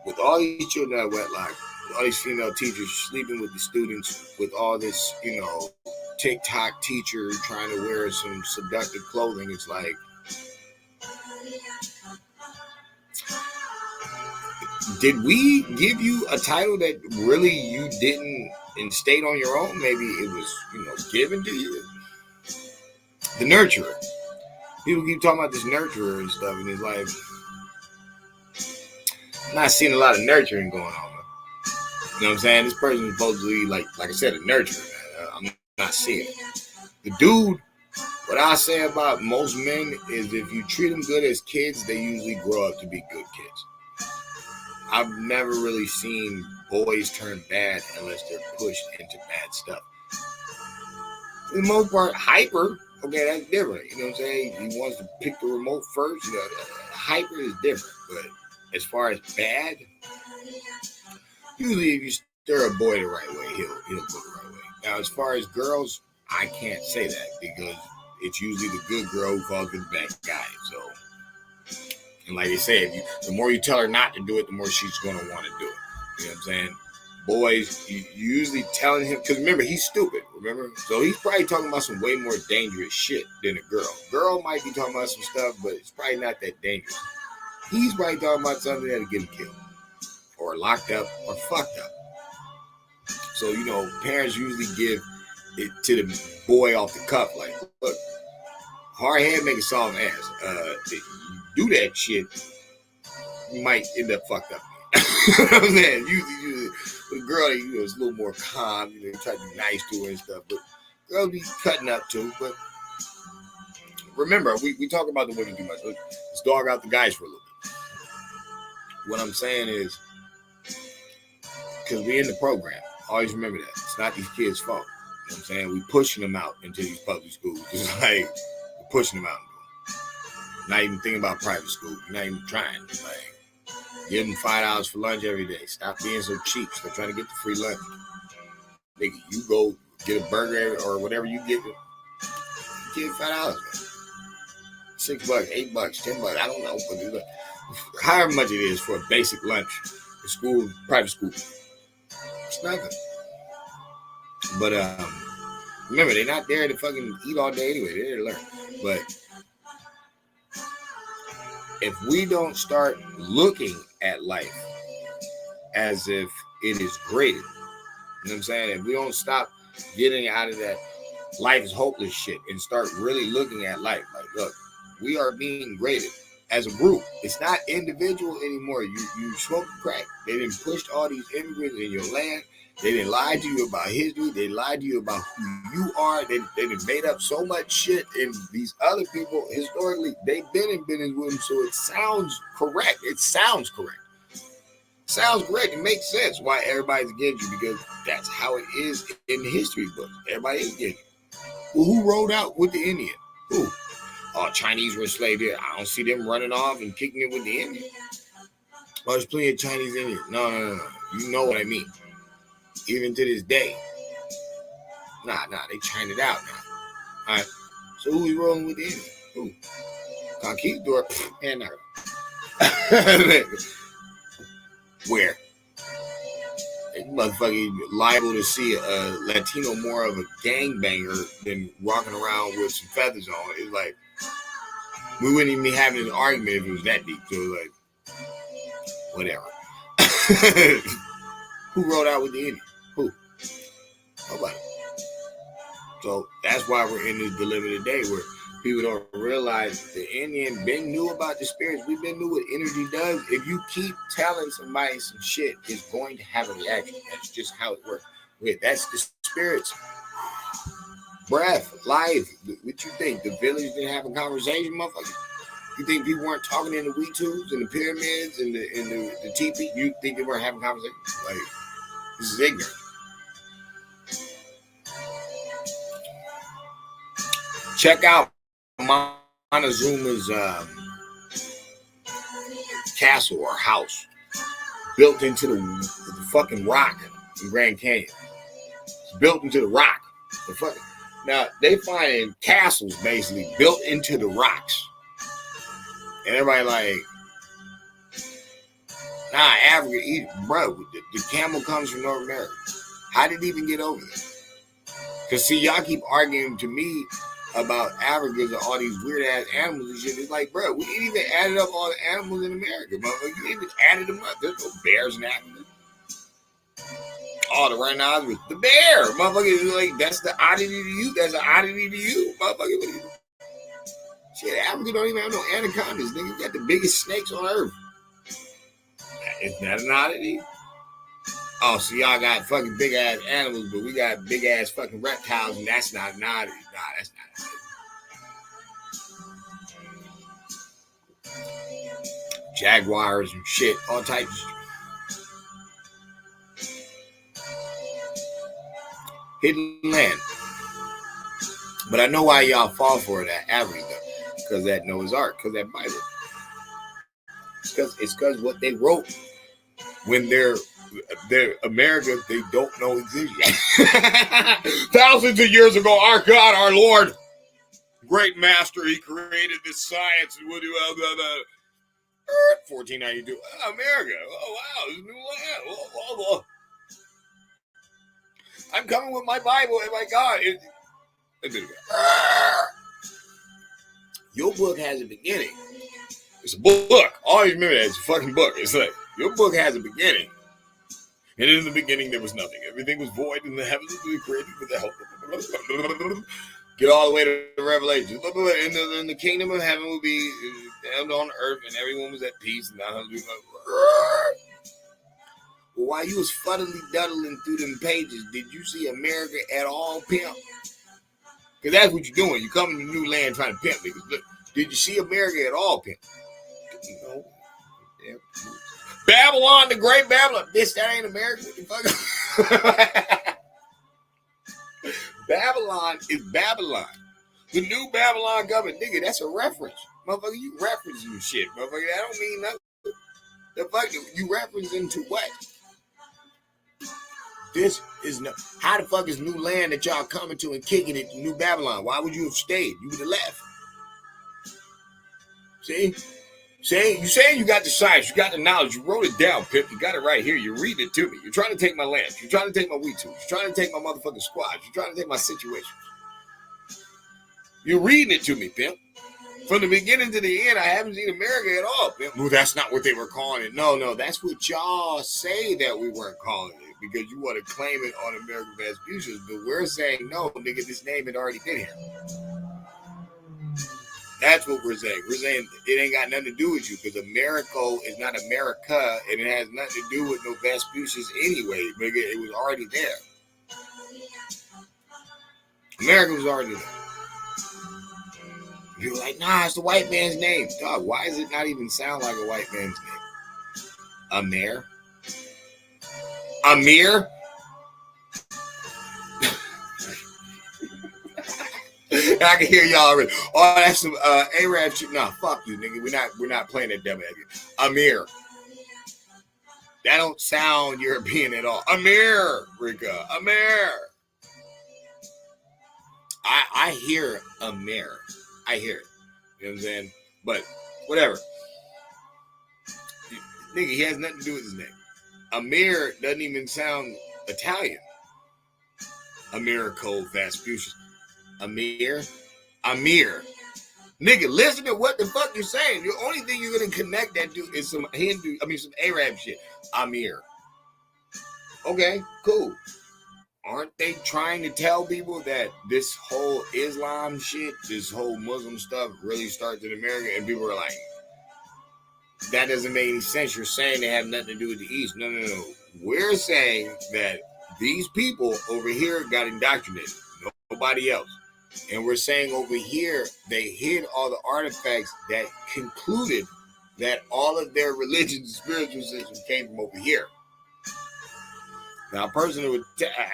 With all these children at Wetlock, all these female teachers sleeping with the students, with all this, TikTok teacher trying to wear some seductive clothing, it's like, Did we give you a title that really you didn't instate on your own? Maybe it was, given to you. The nurturer. People keep talking about this nurturer and stuff, and it's like, I'm not seeing a lot of nurturing going on. Man. You know what I'm saying? This person is supposed to be, like I said, a nurturer. I'm not seeing it. The dude, what I say about most men is if you treat them good as kids, they usually grow up to be good kids. I've never really seen boys turn bad unless they're pushed into bad stuff. For the most part, hyper, okay, that's different. You know what I'm saying? He wants to pick the remote first. Hyper is different. But as far as bad, usually if you stir a boy the right way, he'll go the right way. Now, as far as girls, I can't say that because it's usually the good girl who falls with the bad guy. So, and like I said, the more you tell her not to do it, the more she's going to want to do it. You know what I'm saying? Boys, you usually telling him, because remember, he's stupid, remember? So he's probably talking about some way more dangerous shit than a girl. Girl might be talking about some stuff, but it's probably not that dangerous. He's probably talking about something that'll get him killed or locked up or fucked up. So, parents usually give it to the boy off the cuff, like, look, hard head make a soft ass. If you do that shit, you might end up fucked up. You know what I'm saying? Usually, with a girl, it's a little more calm. You try to be nice to her and stuff. But girls be cutting up too. But remember, we talk about the women too much. Let's dog out the guys for a little bit. What I'm saying is, because we're in the program, always remember that. It's not these kids' fault. You know what I'm saying? We pushing them out into these public schools. It's like, we're pushing them out. Not even thinking about private school. You're not even trying. Like, give them $5 for lunch every day. Stop being so cheap. Stop trying to get the free lunch. Nigga, you go get a burger or whatever you get. You get $5, man. $6, $8, $10. I don't know, but however much it is for a basic lunch for school, private school, it's nothing. But remember, they're not there to fucking eat all day anyway. They're there to learn. But if we don't start looking at life as if it is graded, you know what I'm saying? If we don't stop getting out of that life is hopeless shit and start really looking at life, like, look, we are being graded as a group. It's not individual anymore. You smoke crack. They didn't push all these immigrants in your land. They didn't lie to you about history. They lied to you about who you are. They didn't made up so much shit. And these other people, historically, they've been in business with them, so it sounds correct. It sounds correct. It makes sense why everybody's against you, because that's how it is in the history books. Everybody is against you. Well, who rode out with the Indian? Who? Oh, Chinese were enslaved here. I don't see them running off and kicking it with the Indian. Oh, there's plenty of Chinese Indians. No. You know what I mean. Even to this day. Nah, they Chined it out now. All right. So who we rolling with the Indian? Who? Conquistador? And where? You motherfucking liable to see a Latino more of a gangbanger than walking around with some feathers on. It's like, we wouldn't even be having an argument if it was that deep. So like, whatever. Who rode out with the Indian? Who? Nobody. So that's why we're in this dilemma today where people don't realize the Indian been knew about the spirits. We've been knew what energy does. If you keep telling somebody some shit, it's going to have a reaction. That's just how it works. Wait, that's the spirits. Breath, life. What you think? The village didn't have a conversation, motherfucker? You think people weren't talking in the Weetubes and the pyramids and the teepee? You think they weren't having conversations? Like, this is ignorant. Check out Montezuma's castle or house built into the fucking rock in Grand Canyon. It's built into the rock. Now, they find castles basically built into the rocks. And everybody like, nah, Africa, bro, the camel comes from North America. How did it even get over there? Because see, y'all keep arguing to me about Africa is all these weird ass animals and shit. It's like, bro, we didn't even add up all the animals in America, motherfucker. You didn't even added them up. There's no bears in Africa. Oh, the rhinoceros, the bear, motherfucker. Like, that's the oddity to you. That's an oddity to you, motherfucker. Shit, Africa don't even have no anacondas, nigga. You got the biggest snakes on earth. Is that an oddity? Oh, so y'all got fucking big ass animals, but we got big ass fucking reptiles, and that's not an oddity. Nah, that's not an oddity. Jaguars and shit, all types of hidden land. But I know why y'all fall for that Africa, because that Noah's Ark, because that Bible. It's because what they wrote when they're America, they don't know exists yet. Thousands of years ago, our God, our Lord, great master, he created this science. 1492, America. Oh wow, it's a new land. Oh. I'm coming with my Bible and my God. Your book has a beginning. It's a book. Always remember that. It's a fucking book. It's like, your book has a beginning. And in the beginning, there was nothing. Everything was void, and the heavens were created with the help of... Get all the way to Revelation. In the kingdom of heaven will be on earth, and everyone was at peace. And well, while you was fuddly duddling through them pages, did you see America at all, pimp? Because that's what you're doing. You come in a new land trying to pimp niggas. Look, did you see America at all, pimp? No. Yeah. Babylon, the great Babylon. Bitch, that ain't America. What the fuck? Babylon is Babylon. The new Babylon government, nigga, that's a reference. Motherfucker, you referencing shit. Motherfucker, that don't mean nothing. The fuck, you referencing to what? This is no. How the fuck is new land that y'all coming to and kicking it to New Babylon? Why would you have stayed? You would have left. See? You saying you got the science, you got the knowledge, you wrote it down, Pip. You got it right here. You're reading it to me. You're trying to take my land. You're trying to take my wheat tools. You're trying to take my motherfucking squads. You're trying to take my situation. You're reading it to me, Pimp. From the beginning to the end, I haven't seen America at all, Pimp. Well, that's not what they were calling it. No, that's what y'all say that we weren't calling it because you want to claim it on American Vespucius, but we're saying, no, nigga, this name had already been here. That's what we're saying. We're saying it ain't got nothing to do with you because America is not America and it has nothing to do with no Vespucius anyway. Nigga, it was already there. America was already there. You're like, nah, it's the white man's name. Dog, why does it not even sound like a white man's name? Amir? I can hear y'all already. Oh, that's some Arab shit. Nah, fuck you, nigga. We're not playing that dumb ass. Amir. That don't sound European at all. Amir, Rika. Amir. I hear Amir. I hear it. You know what I'm saying? But whatever. Nigga, he has nothing to do with his name. Amir doesn't even sound Italian. Americo Vespucius. Amir. Nigga, listen to what the fuck you're saying. The only thing you're gonna connect that to is some some Arab shit. Amir. Okay, cool. Aren't they trying to tell people that this whole Islam shit, this whole Muslim stuff really starts in America? And people are like, that doesn't make any sense. You're saying they have nothing to do with the East. No. We're saying that these people over here got indoctrinated. Nobody else. And we're saying over here, they hid all the artifacts that concluded that all of their religions and spiritual systems came from over here. Now, a person would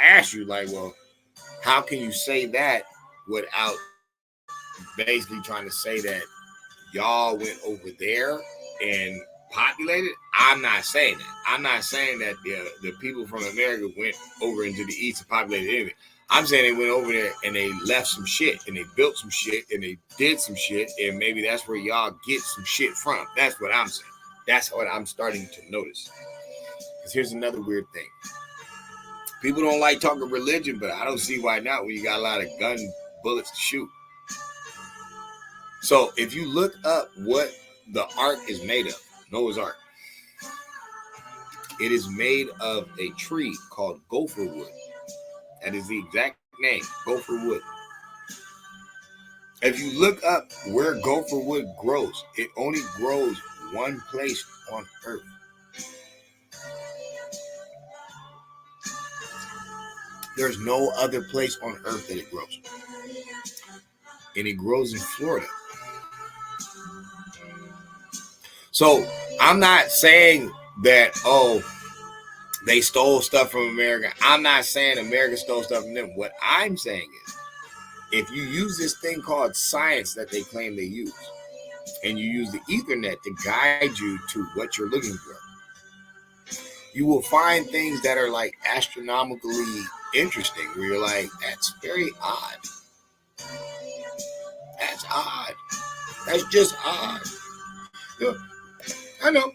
ask you, like, well, how can you say that without basically trying to say that y'all went over there and populated? I'm not saying that. I'm not saying that the people from America went over into the East and populated anything. I'm saying they went over there and they left some shit and they built some shit and they did some shit and maybe that's where y'all get some shit from. That's what I'm saying. That's what I'm starting to notice. Because here's another weird thing. People don't like talking religion, but I don't see why not when you got a lot of gun bullets to shoot. So if you look up what the ark is made of, Noah's Ark, it is made of a tree called gopher wood. That is the exact name, gopher wood. If you look up where gopher wood grows, it only grows one place on earth. There's no other place on earth that it grows. And it grows in Florida. So I'm not saying that, oh, they stole stuff from America. I'm not saying America stole stuff from them. What I'm saying is, if you use this thing called science that they claim they use, and you use the Ethernet to guide you to what you're looking for, you will find things that are like astronomically interesting, where you're like, that's very odd. That's odd. That's just odd. Yeah, I know.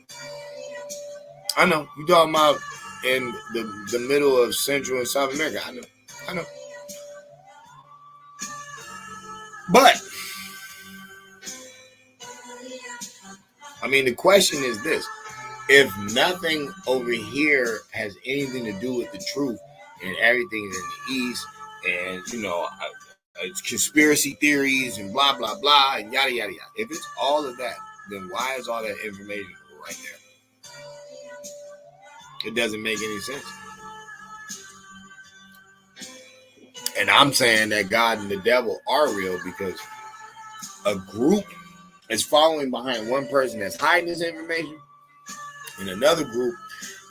You're talking about in the middle of Central and South America. I know. But I mean, the question is this: if nothing over here has anything to do with the truth, and everything is in the East, and it's conspiracy theories and blah blah blah and yada yada yada. If it's all of that, then why is all that information right there? It doesn't make any sense. And I'm saying that God and the devil are real because a group is following behind one person that's hiding this information, and another group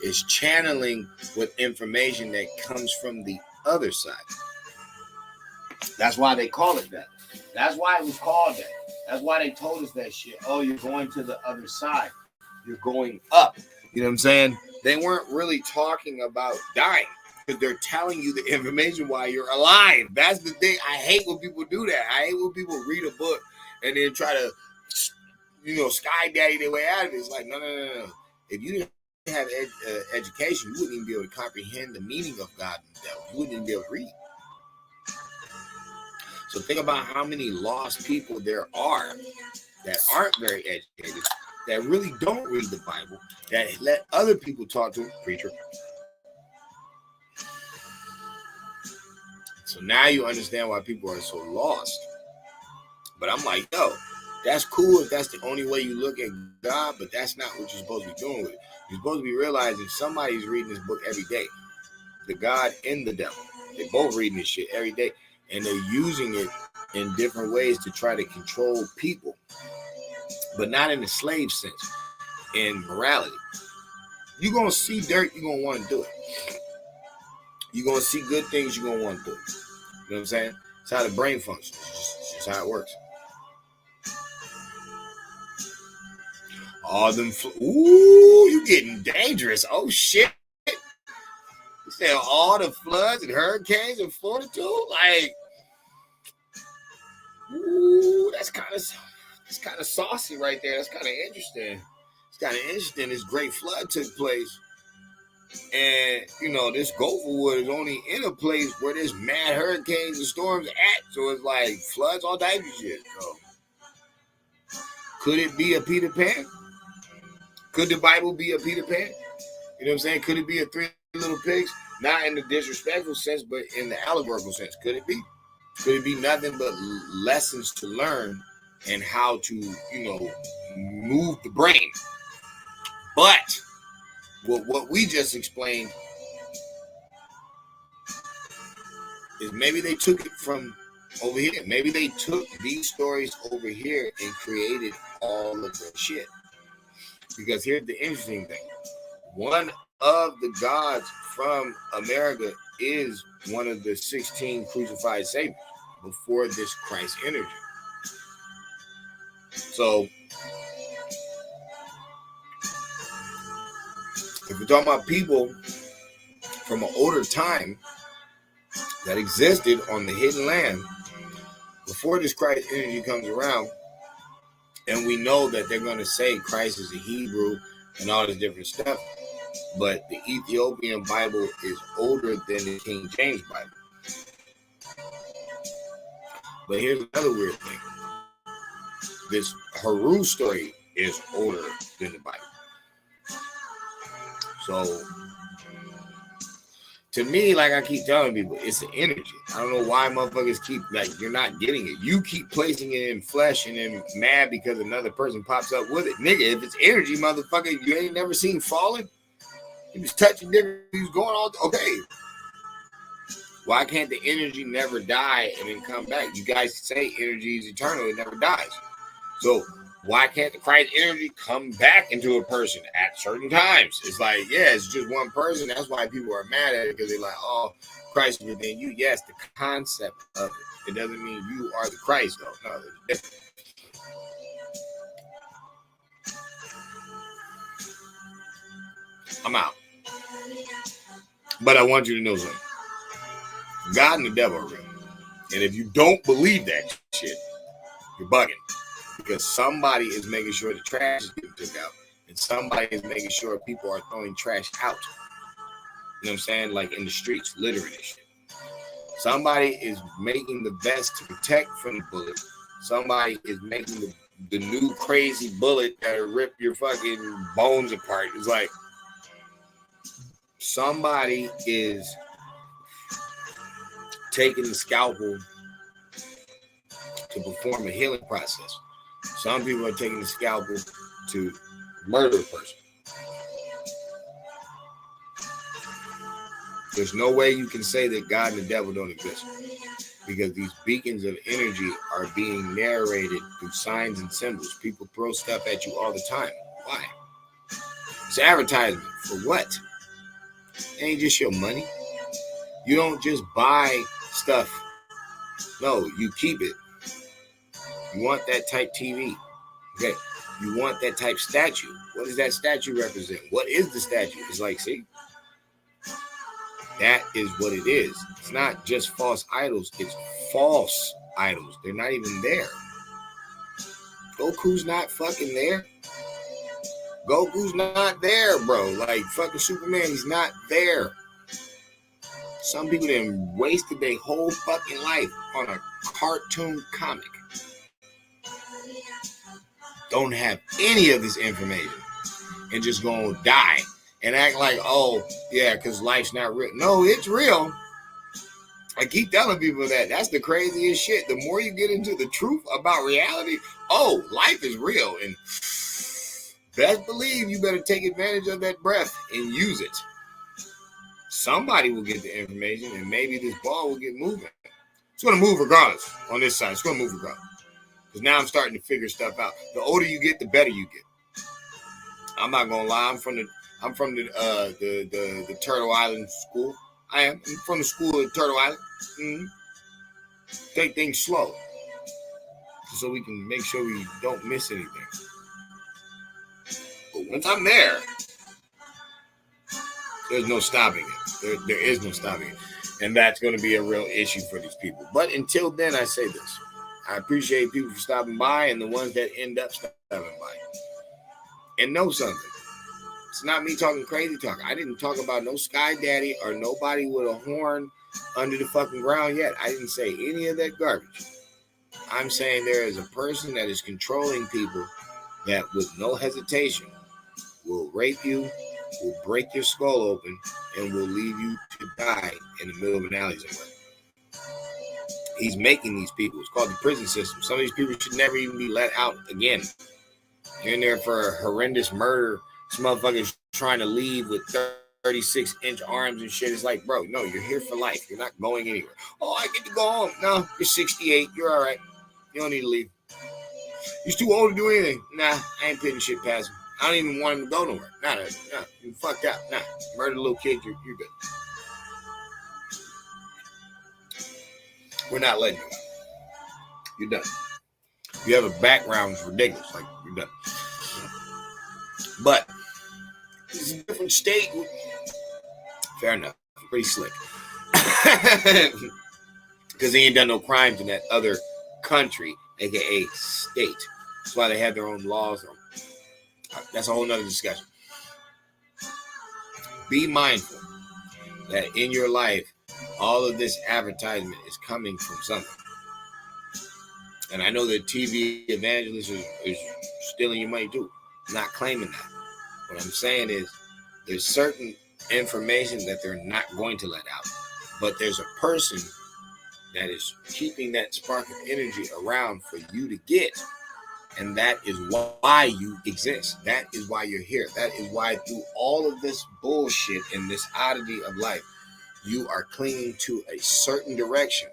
is channeling with information that comes from the other side. That's why they call it that. That's why it was called that. That's why they told us that shit. Oh, you're going to the other side. You're going up. You know what I'm saying? They weren't really talking about dying, because they're telling you the information while you're alive. That's the thing. I hate when people do that. I hate when people read a book and then try to, sky daddy their way out of it. It's like, no. If you didn't have education, you wouldn't even be able to comprehend the meaning of God and the devil. You wouldn't even be able to read. So think about how many lost people there are that aren't very educated, that really don't read the Bible, that let other people talk to them, preacher. So now you understand why people are so lost. But I'm like, yo, that's cool if that's the only way you look at God, but that's not what you're supposed to be doing with it. You're supposed to be realizing somebody's reading this book every day. The God and the devil. They're both reading this shit every day. And they're using it in different ways to try to control people. But not in the slave sense. In morality. You're going to see dirt, you're going to want to do it. You're going to see good things, you're going to want to do it. You know what I'm saying? It's how the brain functions. It's just how it works. All them, ooh, you getting dangerous. Oh, shit. You said all the floods and hurricanes in Florida, too? Like, ooh, that's kind of saucy right there. That's kind of interesting. It's kind of interesting. This great flood took place. And, this Gopherwood is only in a place where there's mad hurricanes and storms at. So it's like floods, all types of shit. So, could it be a Peter Pan? Could the Bible be a Peter Pan? You know what I'm saying? Could it be a Three Little Pigs? Not in the disrespectful sense, but in the allegorical sense. Could it be? Could it be nothing but lessons to learn and how to, move the brain? But what we just explained is maybe they took it from over here. Maybe they took these stories over here and created all of the shit. Because here's the interesting thing. One of the gods from America is one of the 16 crucified saviors before this Christ energy. So, if we're talking about people from an older time that existed on the hidden land before this Christ energy comes around, and we know that they're going to say Christ is a Hebrew and all this different stuff, but the Ethiopian Bible is older than the King James Bible. But here's another weird thing. this Haru story is older than the Bible. So to me, like I keep telling people, it's the energy. I don't know why motherfuckers keep, like, you're not getting it. You keep placing it in flesh and then mad because another person pops up with it. Nigga, if it's energy, motherfucker, you ain't never seen Fallen? He was touching different, he was going all, okay. Why can't the energy never die and then come back? You guys say energy is eternal, it never dies. So why can't the Christ energy come back into a person at certain times? It's like, yeah, it's just one person. That's why people are mad at it, because they're like, oh, Christ is within you. Yes, the concept of it. It doesn't mean you are the Christ, though. No, it's different. I'm out. But I want you to know something. God and the devil are real. And if you don't believe that shit, you're bugging. Because somebody is making sure the trash is getting took out. And somebody is making sure people are throwing trash out. You know what I'm saying? Like in the streets, littering and shit. Somebody is making the vest to protect from the bullet. Somebody is making the new crazy bullet that'll rip your fucking bones apart. It's like somebody is taking the scalpel to perform a healing process. Some people are taking the scalpel to murder a person. There's no way you can say that God and the devil don't exist, because these beacons of energy are being narrated through signs and symbols. People throw stuff at you all the time. Why? It's advertisement. For what? It ain't just your money. You don't just buy stuff. No, you keep it. You want that type TV. Okay. You want that type statue. What does that statue represent? What is the statue? It's like, see, that is what it is. It's not just false idols. It's false idols. They're not even there. Goku's not fucking there. Goku's not there, bro. Like fucking Superman, he's not there. Some people then wasted their whole fucking life on a cartoon comic. Don't have any of this information and just gonna die and act like, oh, yeah, because life's not real. No, it's real. I keep telling people that. That's the craziest shit. The more you get into the truth about reality, oh, life is real. And best believe you better take advantage of that breath and use it. Somebody will get the information and maybe this ball will get moving. It's going to move regardless on this side. It's going to move regardless. Because now I'm starting to figure stuff out. The older you get, the better you get. I'm not going to lie. I'm from the Turtle Island school. I'm from the school of Turtle Island. Mm-hmm. Take things slow so we can make sure we don't miss anything. But once I'm there, there's no stopping it. There is no stopping it. And that's going to be a real issue for these people. But until then, I say this. I appreciate people for stopping by and the ones that end up stopping by. And know something. It's not me talking crazy talk. I didn't talk about no Sky Daddy or nobody with a horn under the fucking ground yet. I didn't say any of that garbage. I'm saying there is a person that is controlling people that with no hesitation will rape you, will break your skull open, and will leave you to die in the middle of an alley somewhere. He's making these people. It's called the prison system. Some of these people should never even be let out again. You're in there for a horrendous murder. This motherfucker's trying to leave with 36-inch arms and shit. It's like, bro, no, you're here for life. You're not going anywhere. Oh, I get to go home. No, you're 68. You're all right. You don't need to leave. He's too old to do anything. Nah, I ain't putting shit past him. I don't even want him to go nowhere. Nah, you fucked up. Nah, murdered a little kid. You're good. We're not letting you out. You're done. You have a background that's ridiculous. Like, you're done. But it's a different state. Fair enough. Pretty slick. Because they ain't done no crimes in that other country, aka state. That's why they have their own laws. That's a whole nother discussion. Be mindful that in your life, all of this advertisement is coming from something. And I know that TV evangelists is stealing your money too. I'm not claiming that. What I'm saying is there's certain information that they're not going to let out. But there's a person that is keeping that spark of energy around for you to get. And that is why you exist. That is why you're here. That is why through all of this bullshit and this oddity of life, you are clinging to a certain direction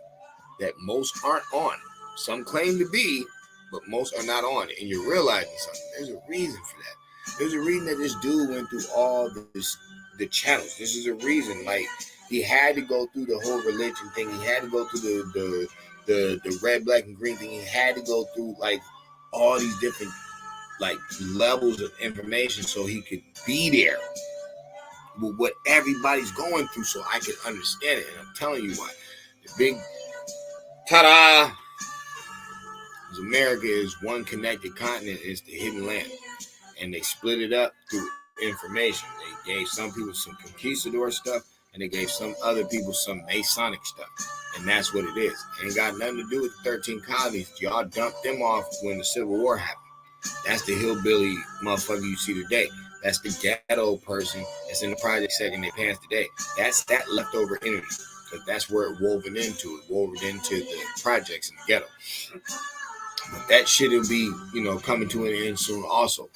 that most aren't on. Some claim to be, but most are not on. And you're realizing something. There's a reason for that. There's a reason that this dude went through all the channels. This is a reason. Like, he had to go through the whole religion thing. He had to go through the red, black, and green thing. He had to go through like all these different like levels of information so he could be there with what everybody's going through so I can understand it. And I'm telling you why. The big ta-da is America is one connected continent. It's the hidden land. And they split it up through information. They gave some people some conquistador stuff, and they gave some other people some Masonic stuff. And that's what it is. It ain't got nothing to do with the 13 colonies. Y'all dumped them off when the Civil War happened. That's the hillbilly motherfucker you see today. That's the ghetto person that's in the project second their pants today. That's that leftover energy. Because that's where it woven into. It woven into the projects in the ghetto. But that shit will be, coming to an end soon also.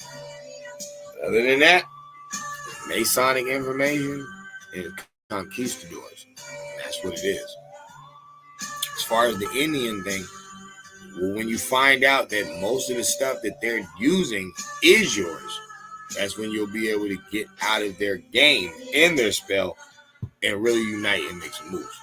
Other than that, Masonic information and conquistadors. That's what it is. As far as the Indian thing, when you find out that most of the stuff that they're using is yours, that's when you'll be able to get out of their game and their spell and really unite and make some moves.